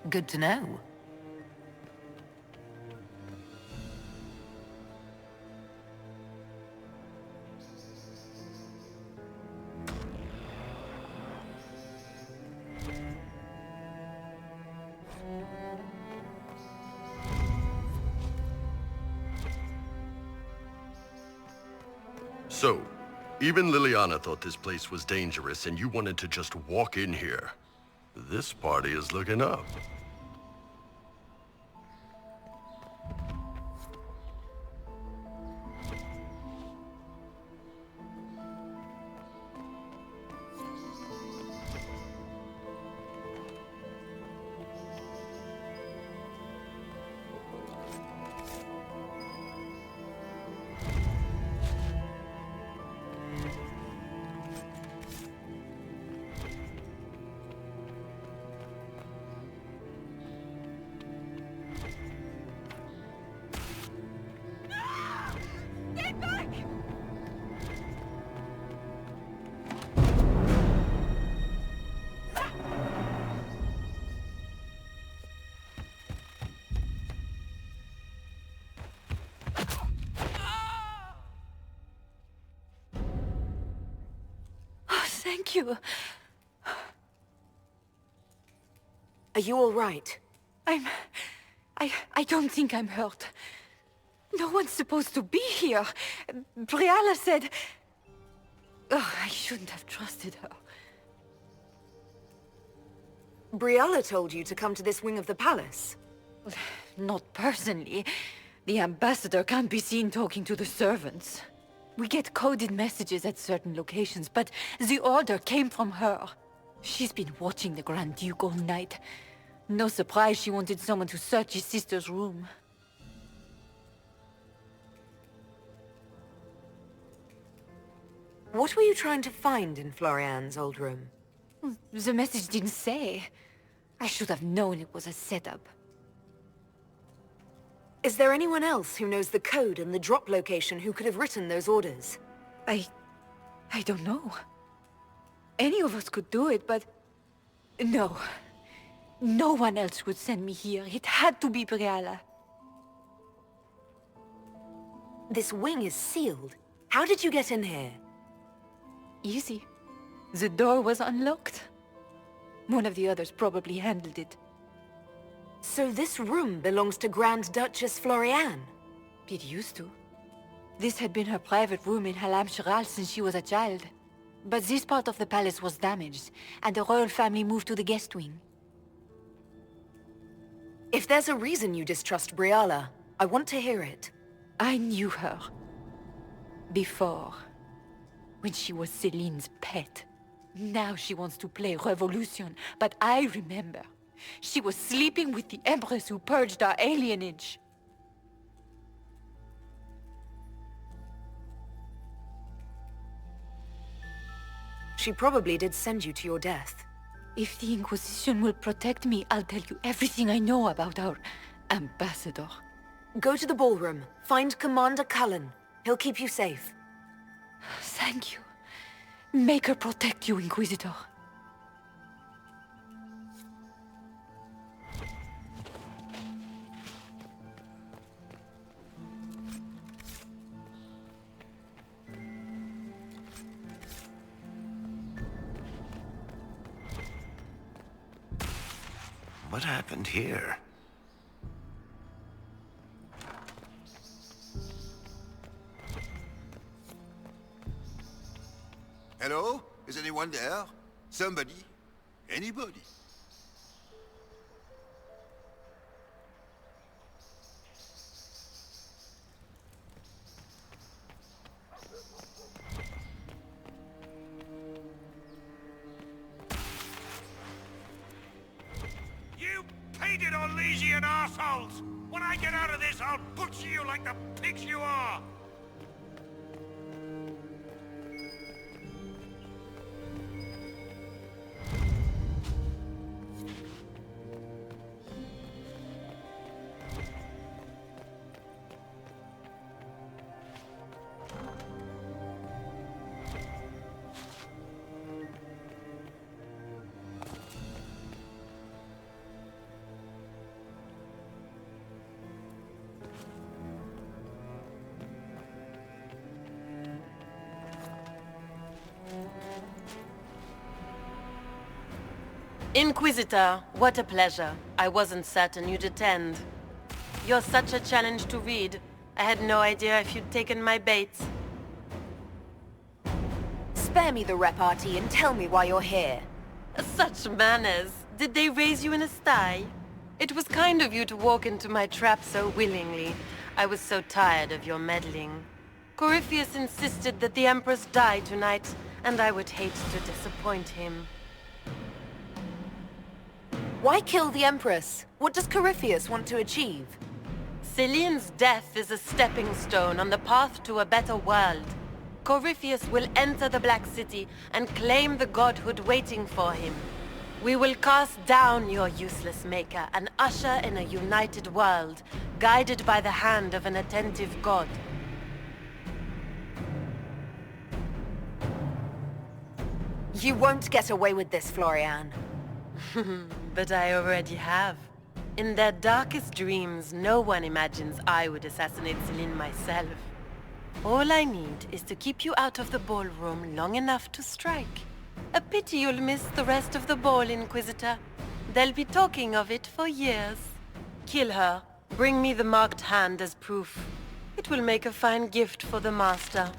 Good to know. So, even Liliana thought this place was dangerous and you wanted to just walk in here. This party is looking up. Thank you. Are you all right? I don't think I'm hurt. No one's supposed to be here. Briala said... Oh, I shouldn't have trusted her. Briala told you to come to this wing of the palace? Not personally. The ambassador can't be seen talking to the servants. We get coded messages at certain locations, but the order came from her. She's been watching the Grand Duke all night. No surprise she wanted someone to search his sister's room. What were you trying to find in Florian's old room? The message didn't say. I should have known it was a setup. Is there anyone else who knows the code and the drop location who could have written those orders? I don't know. Any of us could do it, but... No. No one else would send me here. It had to be Briala. This wing is sealed. How did you get in here? Easy. The door was unlocked. One of the others probably handled it. So this room belongs to Grand Duchess Florian? It used to. This had been her private room in Halam Shiral since she was a child. But this part of the palace was damaged, and the royal family moved to the guest wing. If there's a reason you distrust Briala, I want to hear it. I knew her. Before. When she was Celine's pet. Now she wants to play revolution, but I remember. She was sleeping with the Empress who purged our alienage. She probably did send you to your death. If the Inquisition will protect me, I'll tell you everything I know about our ambassador. Go to the ballroom. Find Commander Cullen. He'll keep you safe. Thank you. Make her protect you, Inquisitor. What happened here? Hello? Is anyone there? Somebody? Anybody? You painted Orlesian assholes! When I get out of this, I'll butcher you like the pigs you are! Inquisitor, what a pleasure. I wasn't certain you'd attend. You're such a challenge to read. I had no idea if you'd taken my bait. Spare me the repartee and tell me why you're here. Such manners. Did they raise you in a sty? It was kind of you to walk into my trap so willingly. I was so tired of your meddling. Corypheus insisted that the Empress die tonight, and I would hate to disappoint him. Why kill the Empress? What does Corypheus want to achieve? Celine's death is a stepping stone on the path to a better world. Corypheus will enter the Black City and claim the godhood waiting for him. We will cast down your useless maker and usher in a united world, guided by the hand of an attentive god. You won't get away with this, Florian. But I already have. In their darkest dreams, no one imagines I would assassinate Celine myself. All I need is to keep you out of the ballroom long enough to strike. A pity you'll miss the rest of the ball, Inquisitor. They'll be talking of it for years. Kill her. Bring me the marked hand as proof. It will make a fine gift for the Master.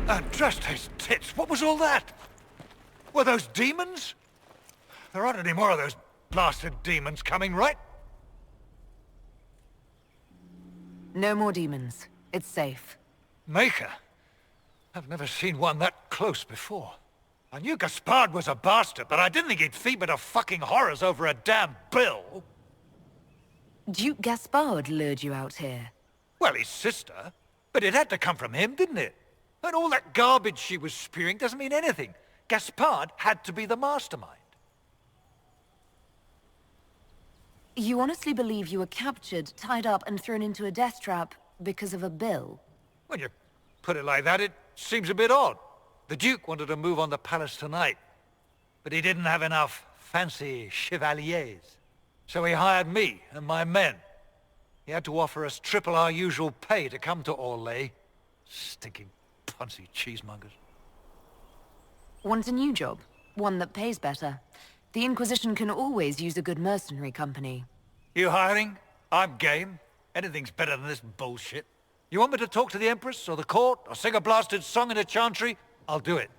And just his tits, what was all that? Were those demons? There aren't any more of those blasted demons coming, right? No more demons. It's safe. Maker? I've never seen one that close before. I knew Gaspard was a bastard, but I didn't think he'd feed to fucking horrors over a damn bill. Duke Gaspard lured you out here. Well, his sister. But it had to come from him, didn't it? And all that garbage she was spewing doesn't mean anything. Gaspard had to be the mastermind. You honestly believe you were captured, tied up, and thrown into a death trap because of a bill? When you put it like that, it seems a bit odd. The Duke wanted to move on the palace tonight, but he didn't have enough fancy chevaliers. So he hired me and my men. He had to offer us triple our usual pay to come to Orlais. Stinking punsy cheesemongers. Want a new job? One that pays better? The Inquisition can always use a good mercenary company. You hiring? I'm game. Anything's better than this bullshit. You want me to talk to the Empress, or the court, or sing a blasted song in a chantry? I'll do it.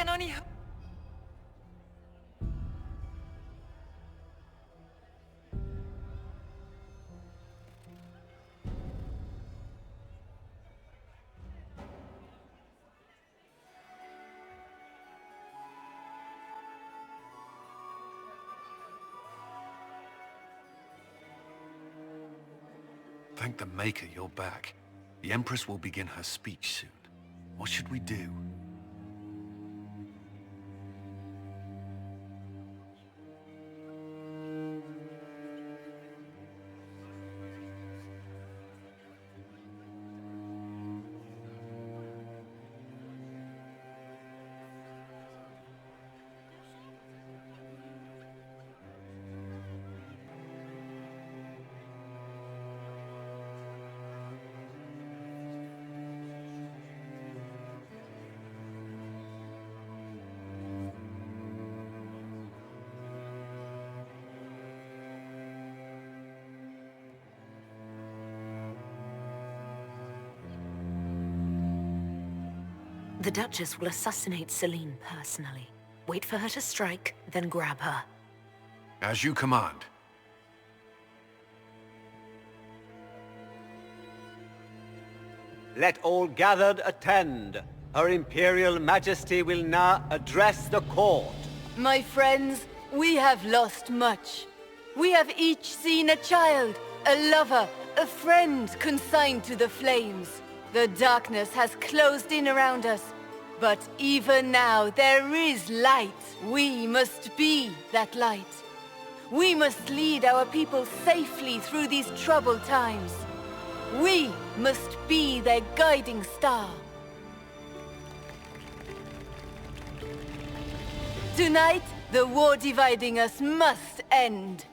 can only hope. Thank the Maker you're back. The Empress will begin her speech soon. What should we do? The Duchess will assassinate Celine personally. Wait for her to strike, then grab her. As you command. Let all gathered attend. Her Imperial Majesty will now address the court. My friends, we have lost much. We have each seen a child, a lover, a friend consigned to the flames. The darkness has closed in around us. But even now, there is light. We must be that light. We must lead our people safely through these troubled times. We must be their guiding star. Tonight, the war dividing us must end.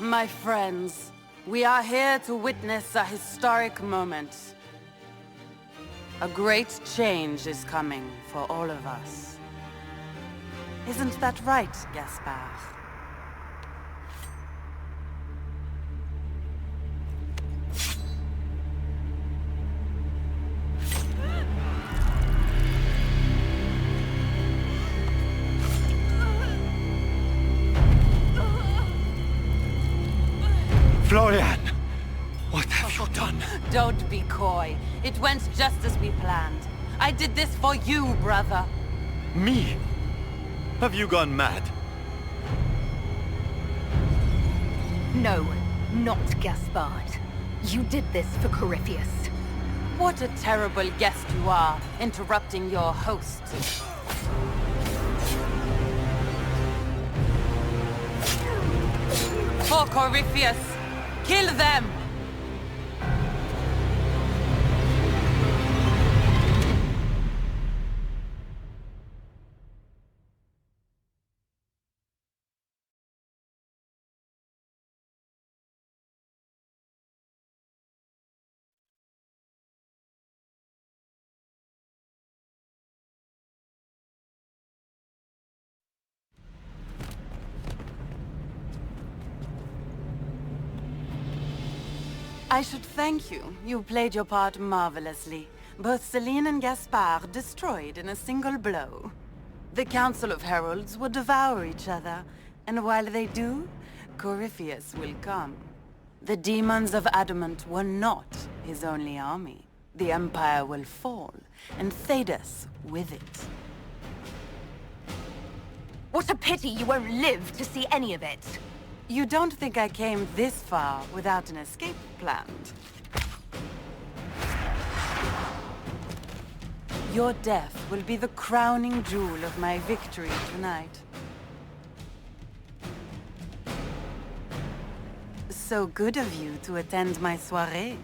My friends, we are here to witness a historic moment. A great change is coming for all of us. Isn't that right, Gaspard? Florian! What have you done? Don't be coy. It went just as we planned. I did this for you, brother. Me? Have you gone mad? No, not Gaspard. You did this for Corypheus. What a terrible guest you are, interrupting your host. For Corypheus! Kill them! I should thank you. You played your part marvelously. Both Celine and Gaspard destroyed in a single blow. The Council of Heralds will devour each other, and while they do, Corypheus will come. The demons of Adamant were not his only army. The Empire will fall, and Thedas with it. What a pity you won't live to see any of it. You don't think I came this far without an escape planned? Your death will be the crowning jewel of my victory tonight. So good of you to attend my soirée.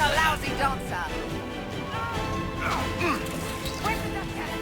a lousy dancer. Where's the Duchess?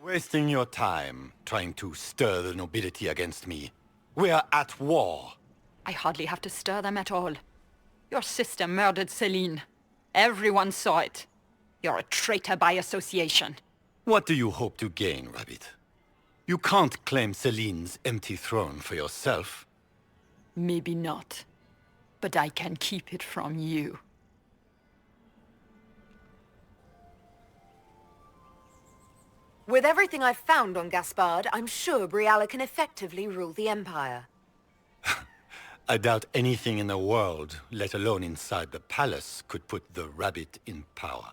Wasting your time trying to stir the nobility against me. We are at war. I hardly have to stir them at all. Your sister murdered Celine. Everyone saw it. You're a traitor by association. What do you hope to gain, Rabbit? You can't claim Celine's empty throne for yourself. Maybe not. But I can keep it from you. With everything I've found on Gaspard, I'm sure Briala can effectively rule the Empire. I doubt anything in the world, let alone inside the palace, could put the Rabbit in power.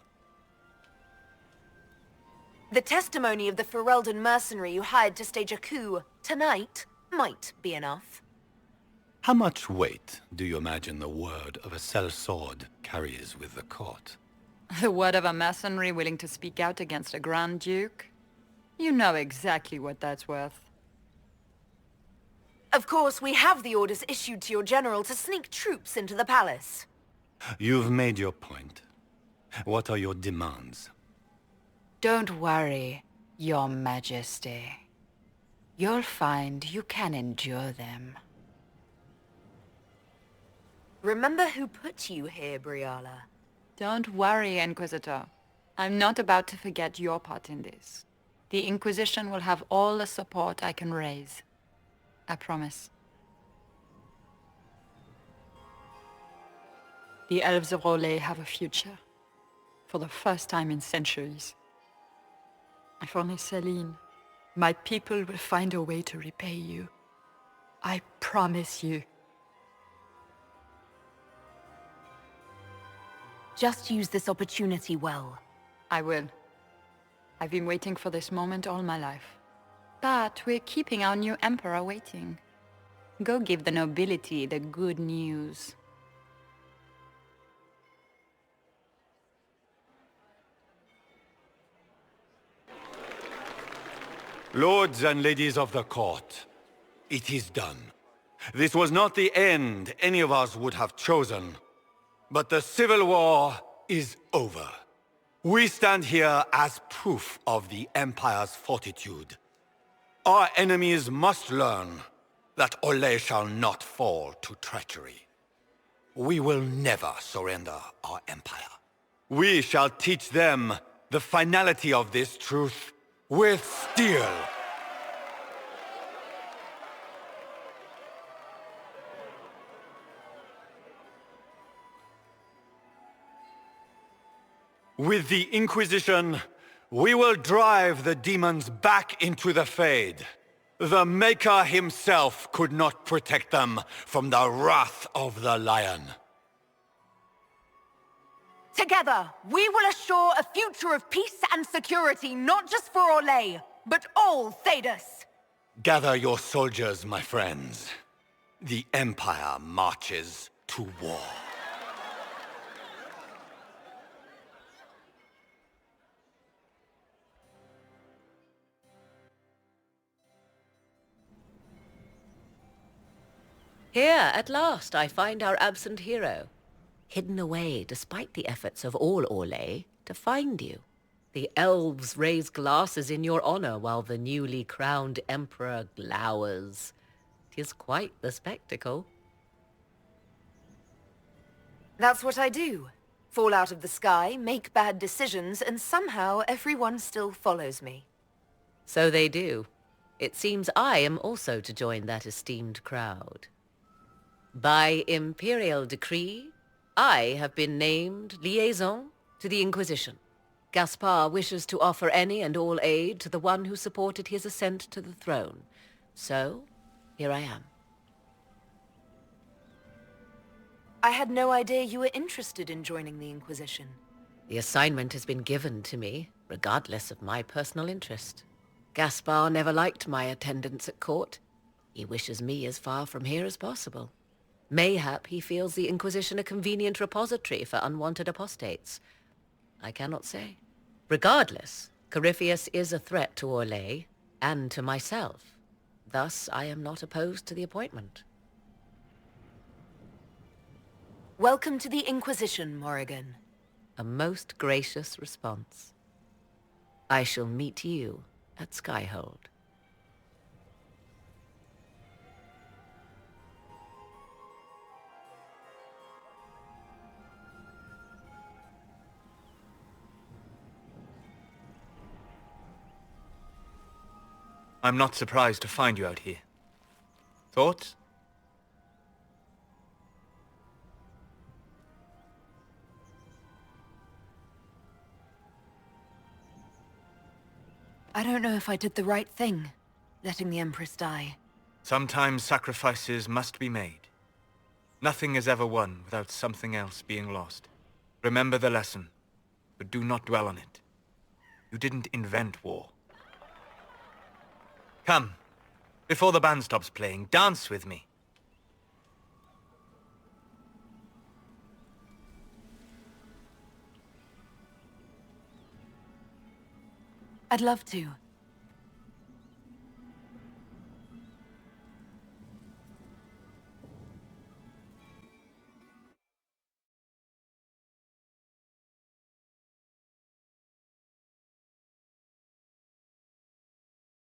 The testimony of the Ferelden mercenary you hired to stage a coup tonight might be enough. How much weight do you imagine the word of a sellsword carries with the court? The word of a mercenary willing to speak out against a Grand Duke? You know exactly what that's worth. Of course, we have the orders issued to your general to sneak troops into the palace. You've made your point. What are your demands? Don't worry, Your Majesty. You'll find you can endure them. Remember who put you here, Briala. Don't worry, Inquisitor. I'm not about to forget your part in this. The Inquisition will have all the support I can raise. I promise. The elves of Rolais have a future. For the first time in centuries. If only Celine, my people will find a way to repay you. I promise you. Just use this opportunity well. I will. I've been waiting for this moment all my life. But we're keeping our new emperor waiting. Go give the nobility the good news. Lords and ladies of the court, it is done. This was not the end any of us would have chosen. But the civil war is over. We stand here as proof of the Empire's fortitude. Our enemies must learn that Olay shall not fall to treachery. We will never surrender our Empire. We shall teach them the finality of this truth with steel. With the Inquisition, we will drive the demons back into the Fade. The Maker himself could not protect them from the wrath of the Lion. Together, we will assure a future of peace and security, not just for Olay, but all Thedas. Gather your soldiers, my friends. The Empire marches to war. Here, at last, I find our absent hero. Hidden away, despite the efforts of all Orlais, to find you. The elves raise glasses in your honor while the newly crowned emperor glowers. 'Tis quite the spectacle. That's what I do. Fall out of the sky, make bad decisions, and somehow everyone still follows me. So they do. It seems I am also to join that esteemed crowd. By imperial decree, I have been named liaison to the Inquisition. Gaspard wishes to offer any and all aid to the one who supported his ascent to the throne. So, here I am. I had no idea you were interested in joining the Inquisition. The assignment has been given to me, regardless of my personal interest. Gaspard never liked my attendance at court. He wishes me as far from here as possible. Mayhap he feels the Inquisition a convenient repository for unwanted apostates. I cannot say. Regardless, Corypheus is a threat to Orlais, and to myself. Thus, I am not opposed to the appointment. Welcome to the Inquisition, Morrigan. A most gracious response. I shall meet you at Skyhold. I'm not surprised to find you out here. Thoughts? I don't know if I did the right thing, letting the Empress die. Sometimes sacrifices must be made. Nothing is ever won without something else being lost. Remember the lesson, but do not dwell on it. You didn't invent war. Come, before the band stops playing, dance with me. I'd love to.